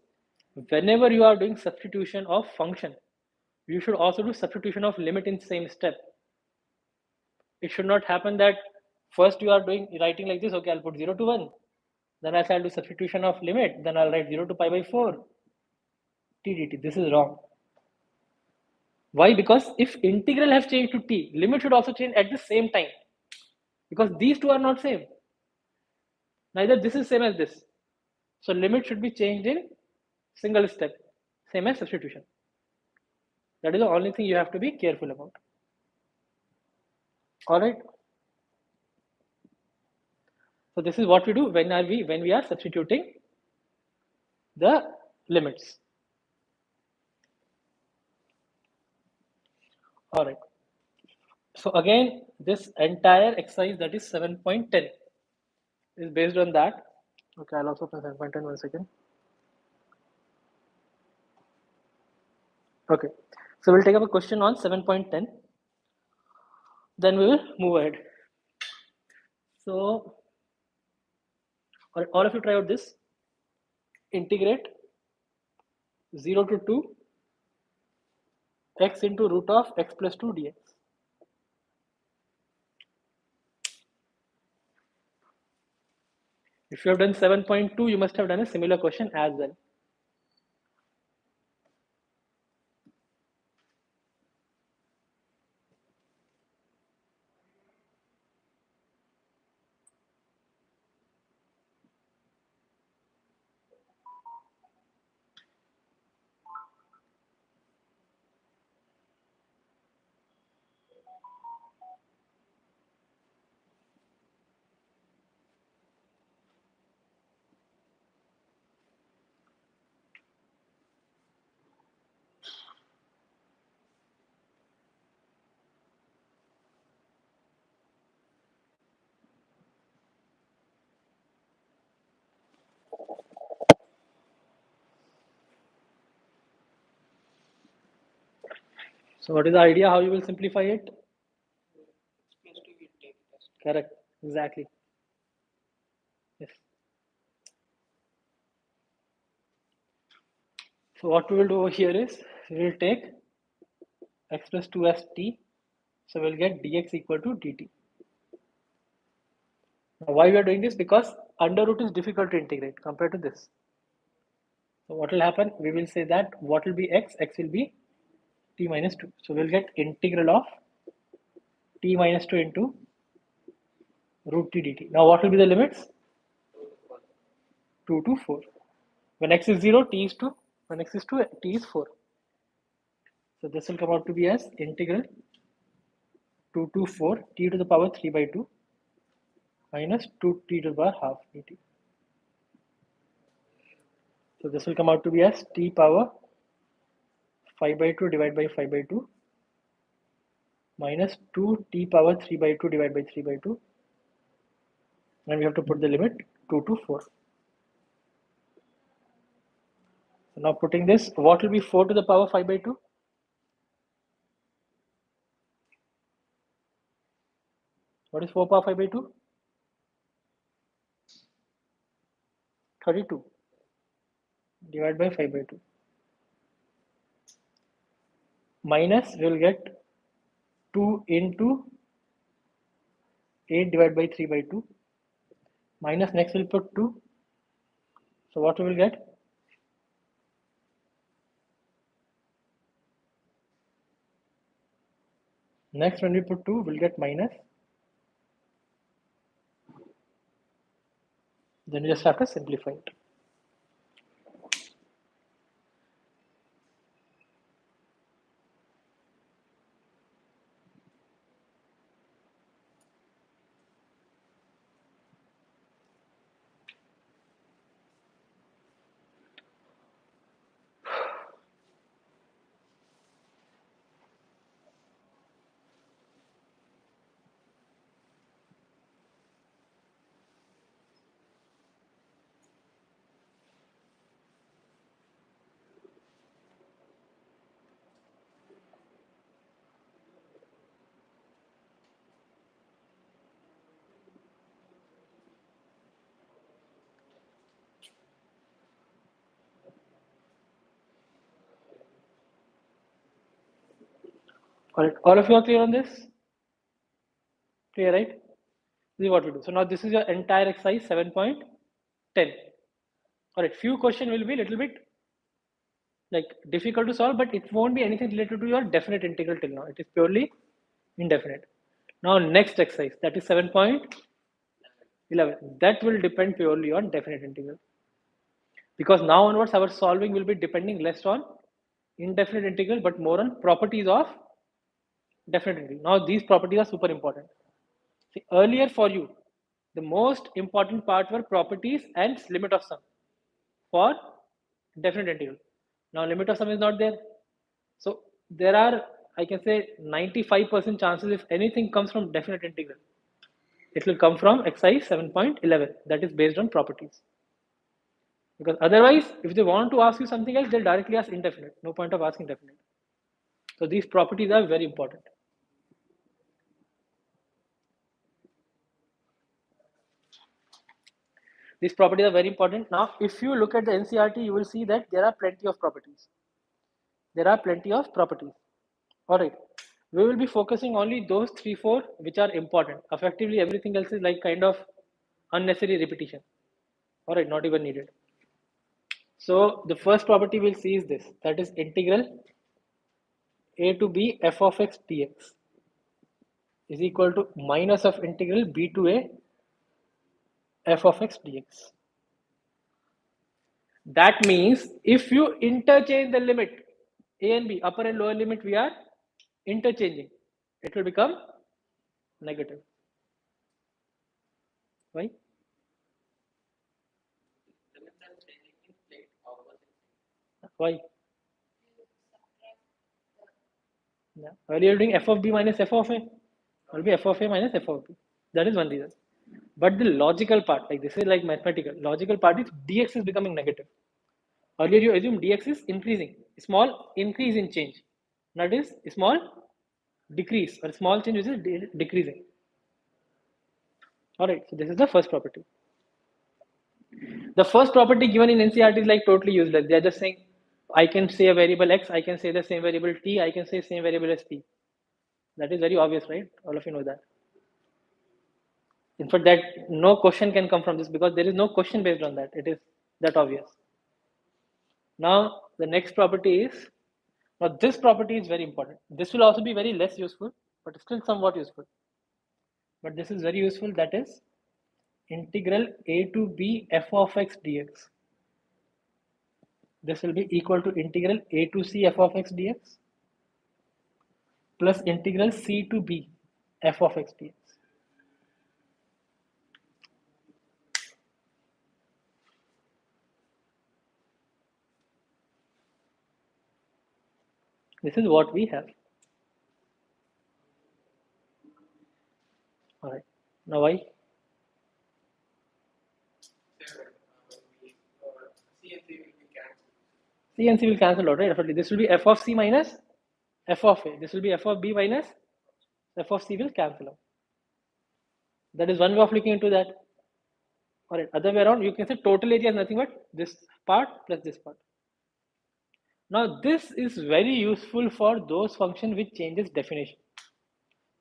whenever you are doing substitution of function, you should also do substitution of limit in same step. It should not happen that first you are writing like this, okay, I'll put 0 to 1. Then I'll do substitution of limit, then I'll write 0 to pi by 4 t dt. This is wrong. Why? Because if integral have changed to t, limit should also change at the same time. Because these two are not same. Neither this is same as this. So limit should be changed in single step, same as substitution. That is the only thing you have to be careful about. All right. So this is what we do when we are substituting the limits. All right. So again, this entire exercise, that is 7.10, is based on that. Okay, I'll also press 7.10 1 second. Okay, so we'll take up a question on 7.10. Then we will move ahead. So All of you try out this. Integrate 0 to 2 x into root of x plus 2 dx. If you have done 7.2, you must have done a similar question as well. So what is the idea how you will simplify it? Correct. Exactly. Yes. So what we will do over here is we will take x plus 2 as t. So we'll get dx equal to dt. Now why we are doing this? Because under root is difficult to integrate compared to this. So what will happen? We will say that what will be x? X will be t minus 2. So we'll get integral of t minus 2 into root t dt. Now what will be the limits? 2 to 4. When x is 0, t is 2. When x is 2, t is 4. So this will come out to be as integral 2 to 4 t to the power 3 by 2 minus 2t to the power half dt. So this will come out to be as t power 5 by 2 divided by 5 by 2 minus 2t power 3 by 2 divided by 3 by 2, and we have to put the limit 2 to 4. So now putting this, what will be 4 to the power 5 by 2? What is 4 power 5 by 2? 32 divided by 5 by 2. Minus, we will get 2 into 8 divided by 3 by 2. Minus, next we'll put 2. So what we will get? Next, when we put 2, we'll get minus. Then you just have to simplify it. All of you are clear on this? Clear, right? This is what we do. So now this is your entire exercise 7.10. All right, few question will be a little bit like difficult to solve, but it won't be anything related to your definite integral till now. It is purely indefinite. Now next exercise, that is 7.11. That will depend purely on definite integral. Because now onwards our solving will be depending less on indefinite integral but more on properties of definite integral. Now these properties are super important. See, earlier for you, the most important part were properties and limit of sum for definite integral. Now limit of sum is not there. So there are, I can say 95% chances if anything comes from definite integral, it will come from exercise 7.11, that is based on properties. Because otherwise, if they want to ask you something else, they'll directly ask indefinite. No point of asking definite. So these properties are very important. These properties are very important. Now, if you look at the NCRT, you will see that there are plenty of properties. There are plenty of properties. All right. We will be focusing only those 3, 4 which are important. Effectively, everything else is like kind of unnecessary repetition. All right, not even needed. So the first property we'll see is this. That is integral a to b f of x dx is equal to minus of integral b to a f of x dx. That means if you interchange the limit a and b, upper and lower limit, we are interchanging. It will become negative. Why? Why? Yeah. Earlier you're doing f of b minus f of a. It will be f of a minus f of b. That is one reason. But the logical part, like this is like mathematical. Logical part is dx is becoming negative. Earlier you assume dx is increasing. Small increase in change. That is small decrease or small change which is decreasing. Alright, so this is the first property. The first property given in NCRT is like totally useless. They are just saying I can say a variable x, I can say the same variable t, I can say same variable as t. That is very obvious, right? All of you know that. In fact, that no question can come from this because there is no question based on that. It is that obvious. Now, the next property is, now this property is very important. This will also be very less useful, but still somewhat useful. But this is very useful. That is integral a to b f of x dx. This will be equal to integral a to c f of x dx plus integral c to b f of x dx. This is what we have. All right. Now why? C and C will cancel out, right? Definitely. This will be f of c minus f of a. This will be f of b minus f of c will cancel out. That is one way of looking into that. All right. Other way around, you can say total area is nothing but this part plus this part. Now this is very useful for those functions which changes definition.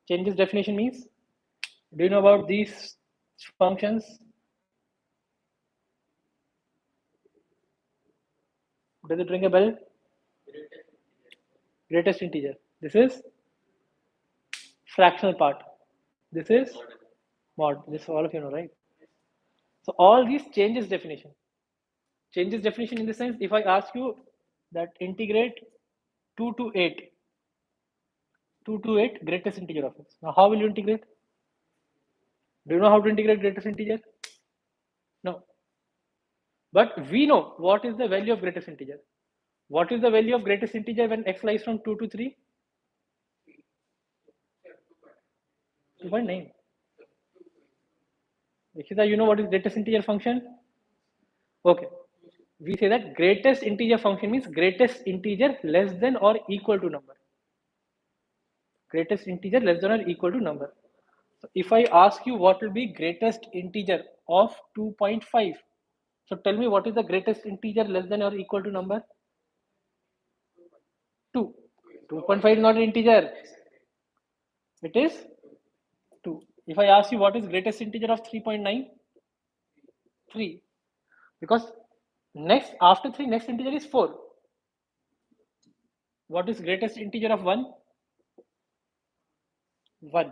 Changes definition means, do you know about these functions? Does it ring a bell? Greatest integer. This is fractional part. This is mod. This all of you know, right? So all these changes definition. Changes definition in the sense, if I ask you that integrate 2 to 8, 2 to 8 greatest integer of x. Now how will you integrate? Do you know how to integrate greatest integer? No. But we know what is the value of greatest integer. What is the value of greatest integer when x lies from 2 to 3? 2.9. Ikshita, you know what is greatest integer function? Okay. We say that greatest integer function means greatest integer less than or equal to number. Greatest integer less than or equal to number. So if I ask you what will be greatest integer of 2.5, so tell me what is the greatest integer less than or equal to number? 2. 2.5 is not an integer. It is 2. If I ask you what is greatest integer of 3.9? 3. Because next after 3 next integer is 4. What is greatest integer of 1? 1.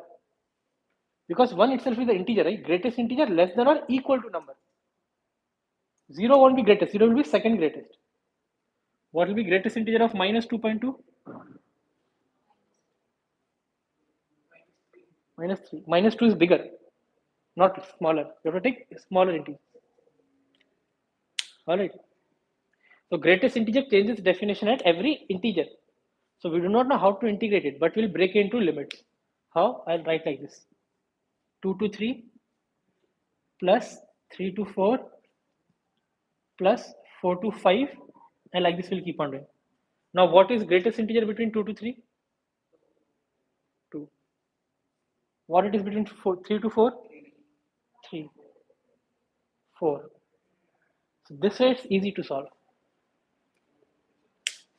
Because 1 itself is the integer, right? Greatest integer less than or equal to number. 0 won't be greatest, 0 will be second greatest. What will be greatest integer of minus 2.2? Minus 3. Minus 2 is bigger, not smaller. You have to take smaller integer. Alright. So greatest integer changes definition at every integer. So we do not know how to integrate it, but we'll break it into limits. How? I'll write like this. 2 to 3 plus 3 to 4 plus 4 to 5, and like this we'll keep on doing. Now what is greatest integer between 2 to 3? 2. What it is between 3 to 4? 3. 4. So this way it's easy to solve.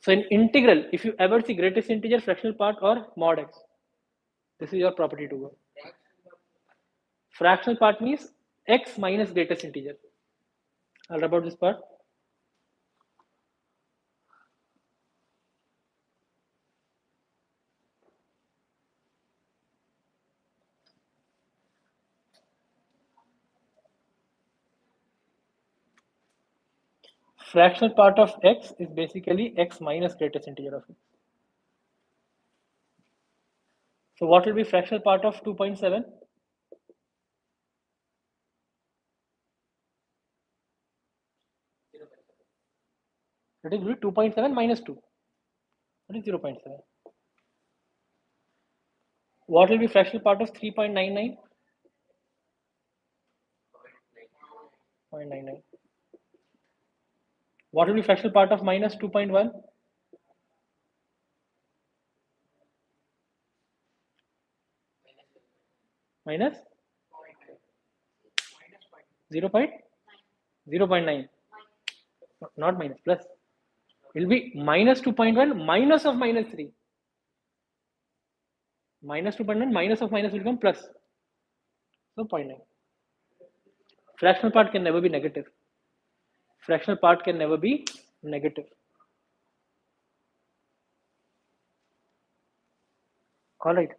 So in integral, if you ever see greatest integer, fractional part, or mod x, this is your property to go. Fractional part means x minus greatest integer. I'll rub out this part. Fractional part of x is basically x minus greatest integer of x. So what will be fractional part of 2.7? That is 2.7 minus 2. That is 0.7. What will be fractional part of 3.99? 0.99. What will be fractional part of minus 2.1? Minus 0.9. Not minus, plus. It will be minus 2.1 minus of minus 3. Minus 2.1 minus of minus will become plus. So 0.9. Fractional part can never be negative. Fractional part can never be negative. All right.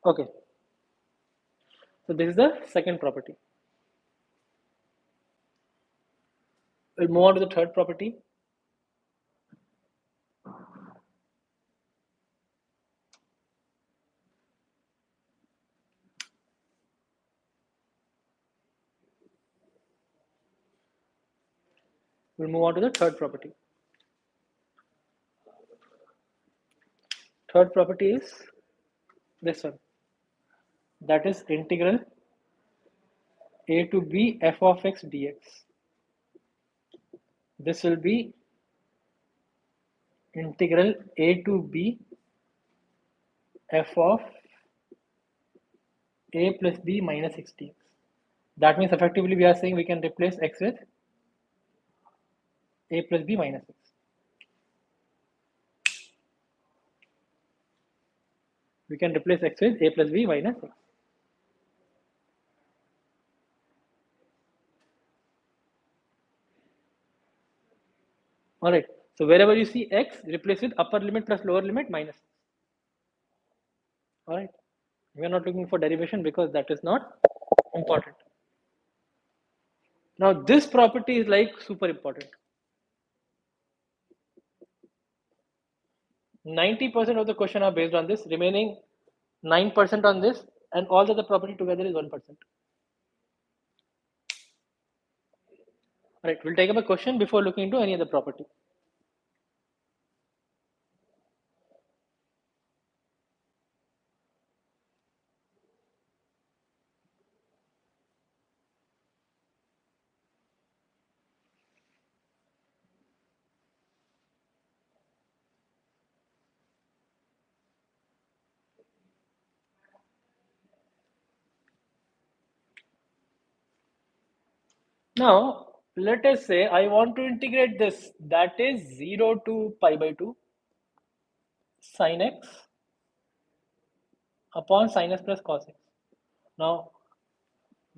Okay. So this is the second property. We'll move on to the third property. We'll move on to the third property. Third property is this one. That is integral a to b f of x dx. This will be integral a to b f of a plus b minus x dx. That means effectively we are saying we can replace x with a plus b minus x. We can replace x with a plus b minus x. All right. So wherever you see x, replace with upper limit plus lower limit minus. All right. We are not looking for derivation because that is not important. Now this property is like super important. 90% of the question are based on this, remaining 9% on this, and all the other property together is 1%. All right, we'll take up a question before looking into any other property. Now, let us say I want to integrate this, that is 0 to pi by 2 sin x upon sin s plus cos x. Now,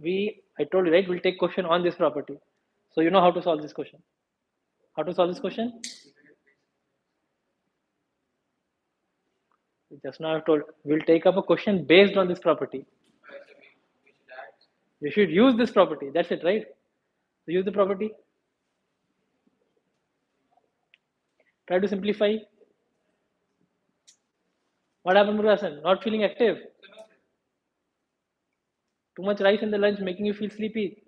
I told you, right, we'll take question on this property. So you know how to solve this question. How to solve this question? Just now I've told, we'll take up a question based on this property. You should use this property. That's it, right? So use the property. Try to simplify. What happened, Murugasan? Not feeling active? Too much rice in the lunch making you feel sleepy?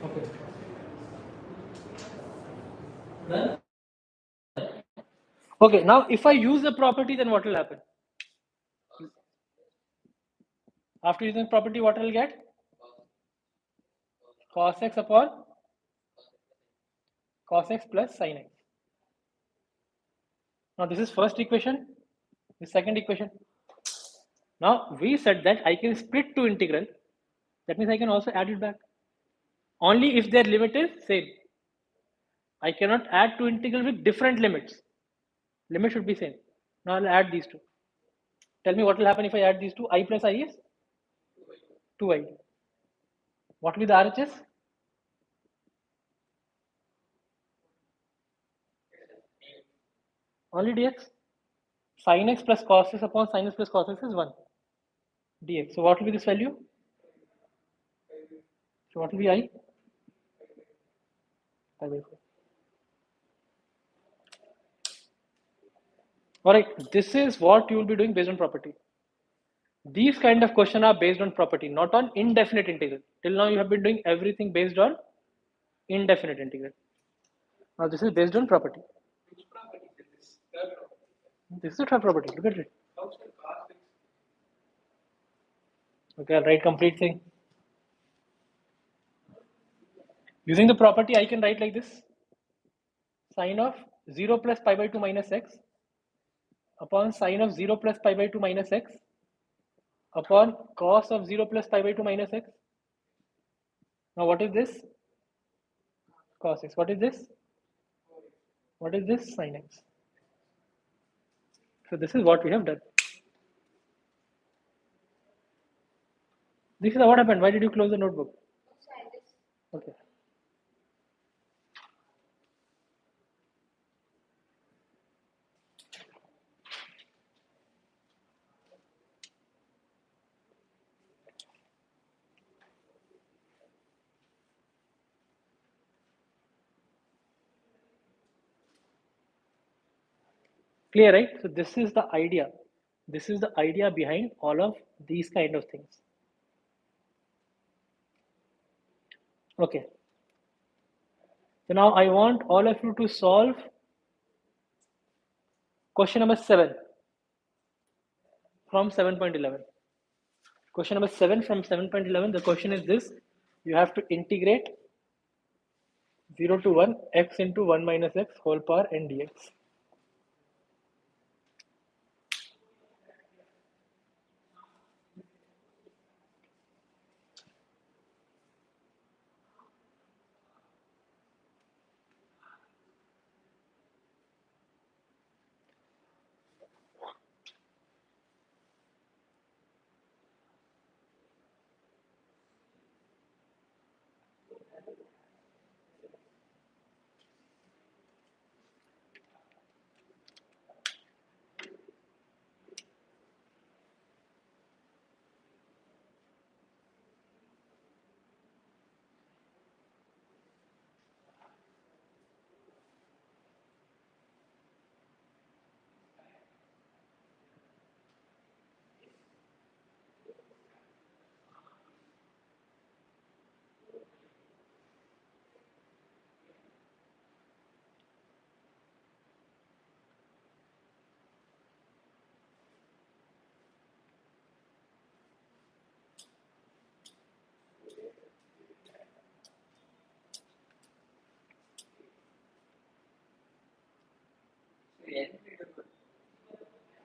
Okay. Then, okay, now if I use the property, then what will happen? After using the property, what will get? Cos x upon cos x plus sin x. Now this is first equation, the second equation. Now we said that I can split to integral. That means I can also add it back. Only if their limit is same. I cannot add to integral with different limits. Limit should be same. Now I'll add these two. Tell me what will happen if I add these two. I plus I is 2i. What will be the RHS? Only dx. Sin x plus cos x upon sin x plus cos x is 1 dx. So what will be this value? So what will be I? Pi by 4. Alright, this is what you will be doing based on property. These kind of questions are based on property, not on indefinite integral. Till now you have been doing everything based on indefinite integral. Now this is based on property. This is a third property. Look at it. Okay, I'll write complete thing. Using the property, I can write like this. Sine of 0 plus pi by 2 minus x upon sine of 0 plus pi by 2 minus x upon cos of 0 plus pi by 2 minus x. Now what is this? Cos x. What is this? What is this? Sin x. So this is what we have done. This is what happened. Why did you close the notebook? Okay. Clear, right? So this is the idea. This is the idea behind all of these kind of things. Okay. So now I want all of you to solve question number 7 from 7.11. Question number 7 from 7.11. The question is this. You have to integrate 0 to 1 x into 1 minus x whole power n dx.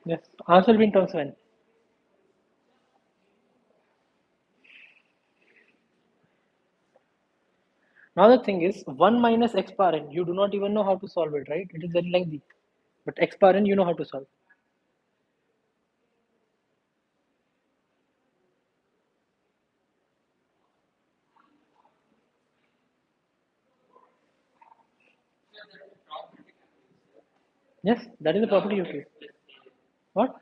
Yes, answer will be in terms of n. Now the thing is 1 minus x power n. You do not even know how to solve it, right? It is very lengthy. But x power n you know how to solve. Yes, that is the property you use. What?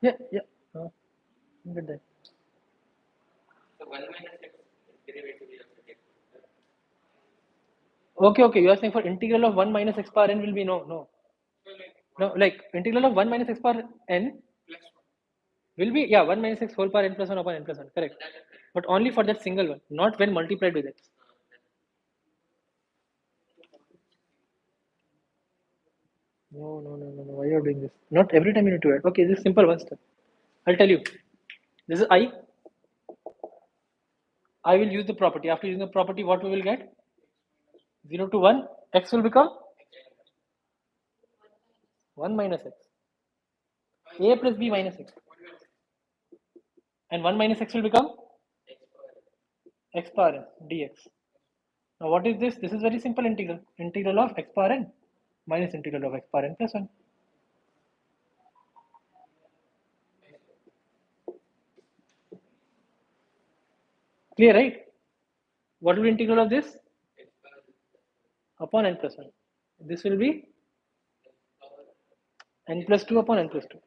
Yeah, yeah. Get that. Okay, okay. You are saying for integral of 1 minus x power n will be no, no. No, like integral of 1 minus x power n will be, yeah, 1 minus x whole power n plus 1 upon n plus 1, correct. But only for that single one, not when multiplied with x. No, no, no, no, no. Why are you doing this? Not every time you need to add. Okay, this is simple one step. I'll tell you. This is I. I will use the property. After using the property, what we will get? 0 to 1. X will become 1 minus x. A plus b minus x. And 1 minus x will become x power n dx. Now what is this? This is very simple integral. Integral of x power n minus integral of x power n plus 1. Clear, right? What will be integral of this? Upon n plus 1. This will be n plus 2 upon n plus 2.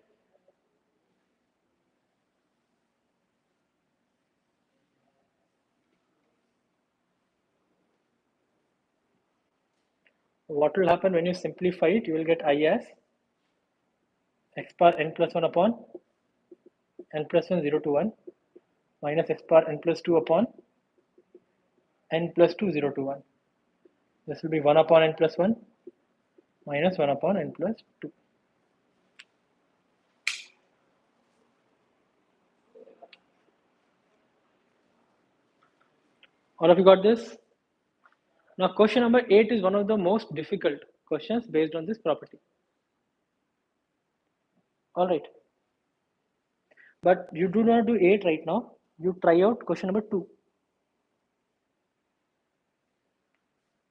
What will happen when you simplify it? You will get I as x power n plus 1 upon n plus 1 0 to 1 minus x power n plus 2 upon n plus 2 0 to 1. This will be 1 upon n plus 1 minus 1 upon n plus 2. All of you got this? Now question number 8 is one of the most difficult questions based on this property. All right. But you do not do 8 right now. You try out question number 2.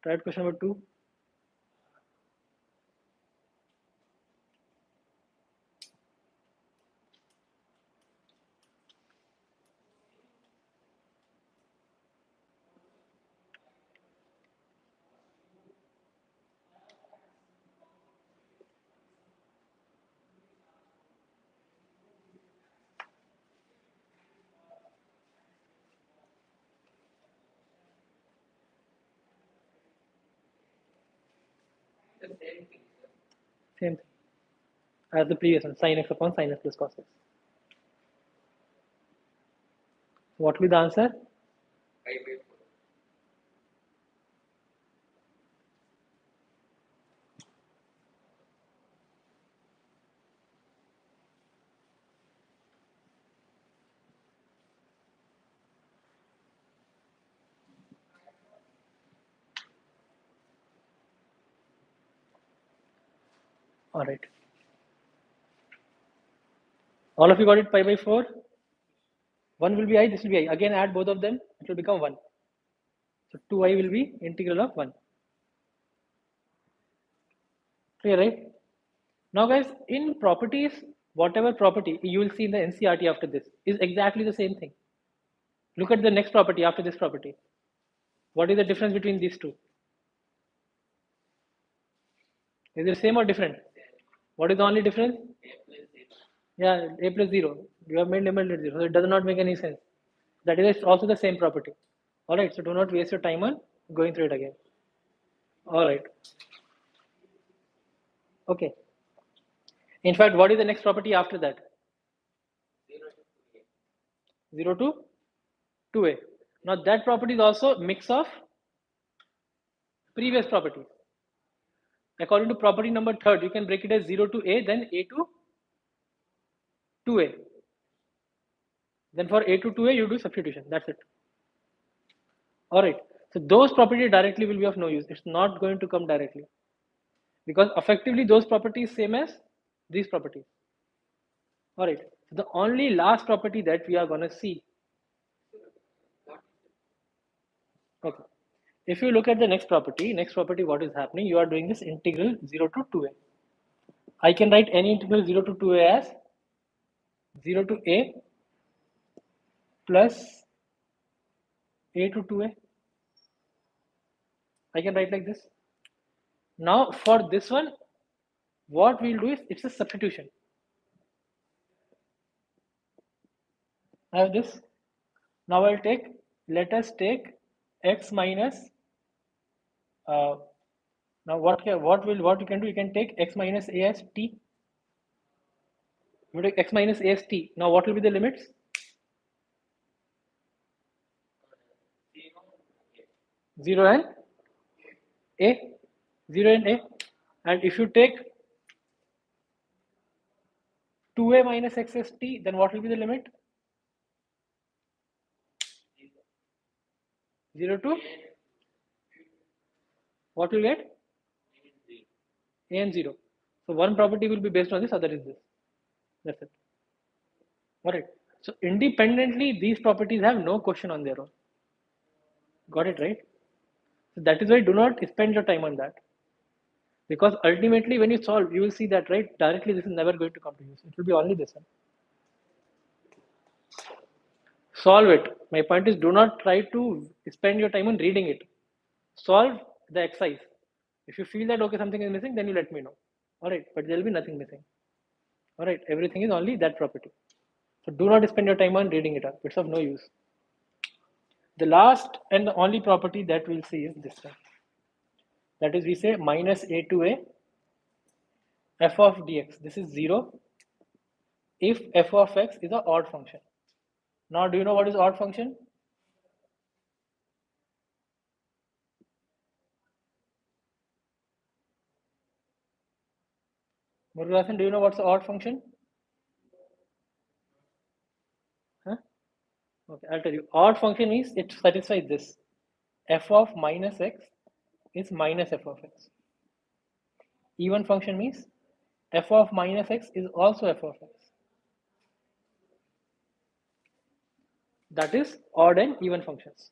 Try out question number 2. Same thing as the previous one, sin x upon sin x plus cos x. What will be the answer? All right. All of you got it pi by 4? 1 will be I, this will be I. Again add both of them, it will become 1. So 2I will be integral of 1. Clear, right? Now guys, in properties, whatever property you will see in the NCRT after this is exactly the same thing. Look at the next property after this property. What is the difference between these two? Is it same or different? What is the only difference? Yeah, a plus 0. You have made limit at 0. So it does not make any sense. That is also the same property. Alright, so do not waste your time on going through it again. Alright. Okay. In fact, what is the next property after that? 0 to 2a. Now that property is also mix of previous properties. According to property number 3rd, you can break it as 0 to a, then a to 2a. Then for a to 2a, you do substitution. That's it. Alright. So those properties directly will be of no use. It's not going to come directly. Because effectively those properties same as these properties. Alright. So the only last property that we are going to see. Okay. If you look at the next property, what is happening? You are doing this integral 0 to 2a. I can write any integral 0 to 2a as 0 to a plus a to 2a. I can write like this. Now for this one, what we'll do is it's a substitution. I have this. Now I'll take, let us take x minus Now what you can do? You can take x minus a as t. You take x minus a as t. Now what will be the limits? 0 and a, 0 and a. And if you take 2a minus x as t, then what will be the limit? 0 to what will get? A and 0. So one property will be based on this, other is this. That's it. Alright. So independently, these properties have no question on their own. Got it, right? So that is why do not spend your time on that. Because ultimately, when you solve, you will see that, right? Directly, this is never going to come to use. It will be only this one. Solve it. My point is, do not try to spend your time on reading it. Solve the exercise. If you feel that, okay, something is missing, then you let me know. Alright, but there will be nothing missing. Alright, everything is only that property. So do not spend your time on reading it up. It's of no use. The last and the only property that we'll see is this one. That is, we say minus a to a f of dx. This is 0 if f of x is an odd function. Now, do you know what is odd function? Murugasan, do you know what's an odd function? Huh? Okay, I'll tell you. Odd function means it satisfies this. F of minus x is minus f of x. Even function means f of minus x is also f of x. That is odd and even functions.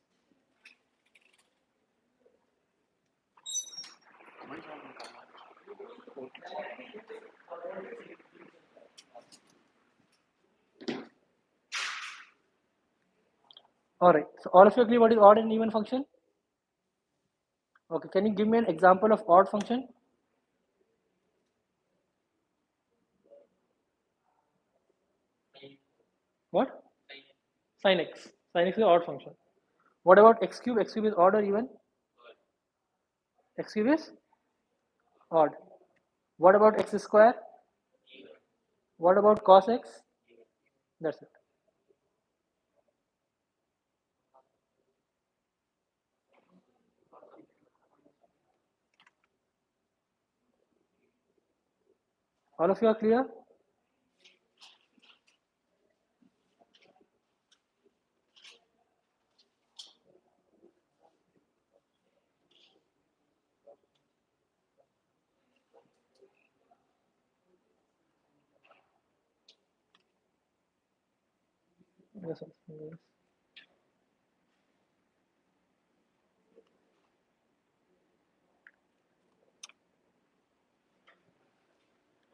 Alright, so all of you agree what is odd and even function? Okay, can you give me an example of odd function? What? Sin x. Sin x is an odd function. What about x cube? X cube is odd or even? X cube is odd. What about x square? What about cos x? That's it. All of you are clear? Yes, yes.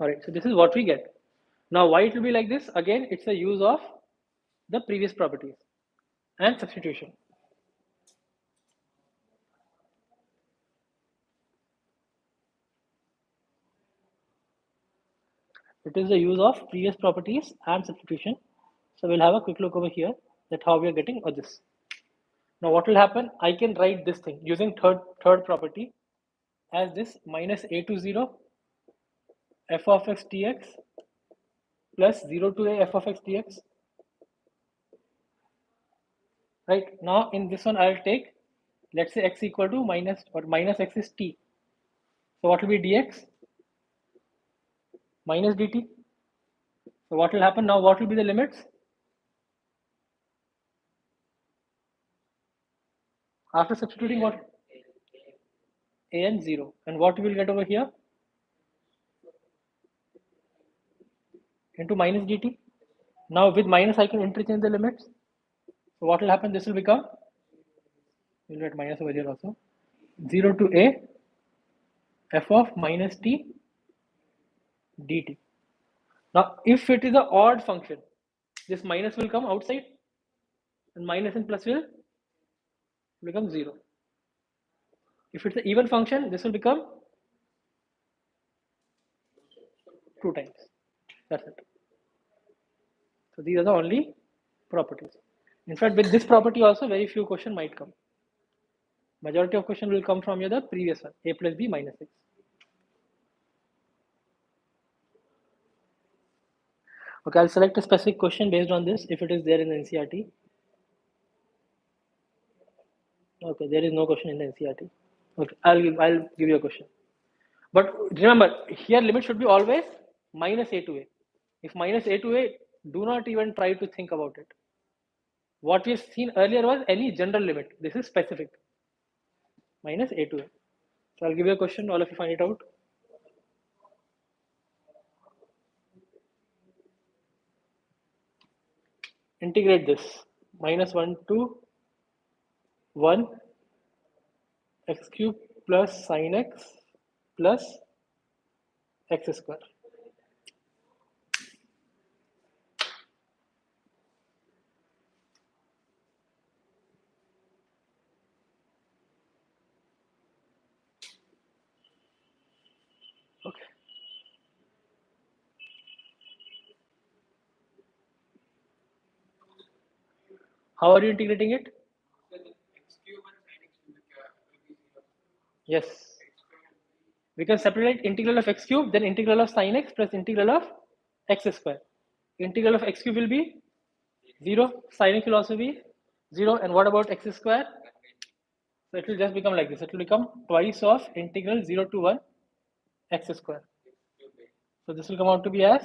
Alright, so this is what we get. Now, why it will be like this? Again, it's a use of the previous properties and substitution. It is the use of previous properties and substitution. So we'll have a quick look over here that how we are getting this. Now what will happen? I can write this thing using third property as this minus a to 0 f of x dx plus 0 to a f of x dx. Right now in this one I'll take, let's say x equal to minus x is t. So what will be dx? Minus dt. So what will happen now? What will be the limits? After substituting what? A and 0. And what we will get over here? Into minus dt. Now with minus I can interchange the limits. So what will happen? This will become, we'll get minus over here also. 0 to a f of minus t dt. Now if it is an odd function, this minus will come outside and minus and plus will become 0. If it's an even function, this will become 2 times. That's it. So these are the only properties. In fact, with this property also very few questions might come. Majority of question will come from the previous one, a plus b minus 6. Okay, I'll select a specific question based on this if it is there in the NCERT. Okay, there is no question in the NCERT. Okay, I'll give you a question. But remember, here limit should be always minus a to a. If minus a to a, do not even try to think about it. What we have seen earlier was any general limit. This is specific. Minus a to a. So I'll give you a question, all of you find it out. Integrate this. Minus 1 to 1 x cube plus sin x plus x square. Okay. How are you integrating it? Yes. We can separate integral of x cube, then integral of sin x plus integral of x square. Integral of x cube will be 0, sin x will also be 0, and what about x square? So it will just become like this. It will become twice of integral 0 to 1 x square. So this will come out to be as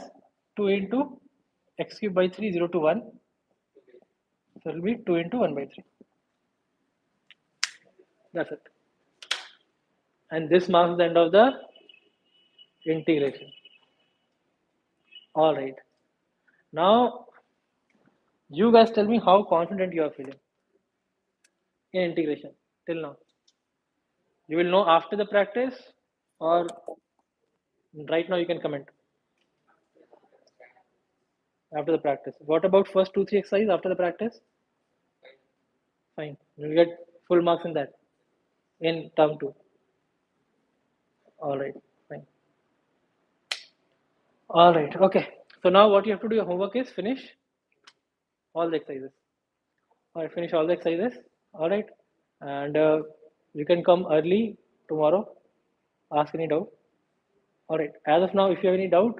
2 into x cube by 3, 0 to 1. So it will be 2 into 1 by 3. That's it. And this marks the end of the integration. All right. Now, you guys tell me how confident you are feeling in integration till now. You will know after the practice, or right now you can comment. After the practice. What about first 2-3 exercises after the practice? Fine. You will get full marks in that. In term 2. All right. Fine. All right. Okay. So now what you have to do, your homework is finish all the exercises. All right. Finish all the exercises. All right. And you can come early tomorrow. Ask any doubt. All right. As of now, if you have any doubt,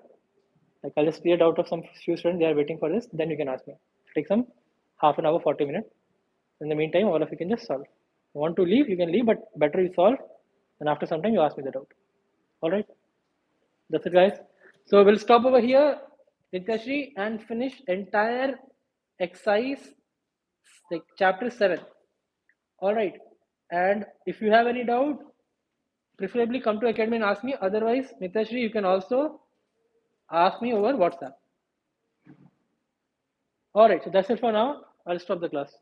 like I'll just clear doubt of some few students, they are waiting for this. Then you can ask me. Take some half an hour, 40 minutes. In the meantime, all of you can just solve. You want to leave, you can leave, but better you solve. And after some time, you ask me the doubt. All right. That's it, guys. So we'll stop over here, Nityashri, and finish entire exercise, like chapter 7. All right. And if you have any doubt, preferably come to academy and ask me. Otherwise, Nityashri, you can also ask me over WhatsApp. All right. So that's it for now. I'll stop the class.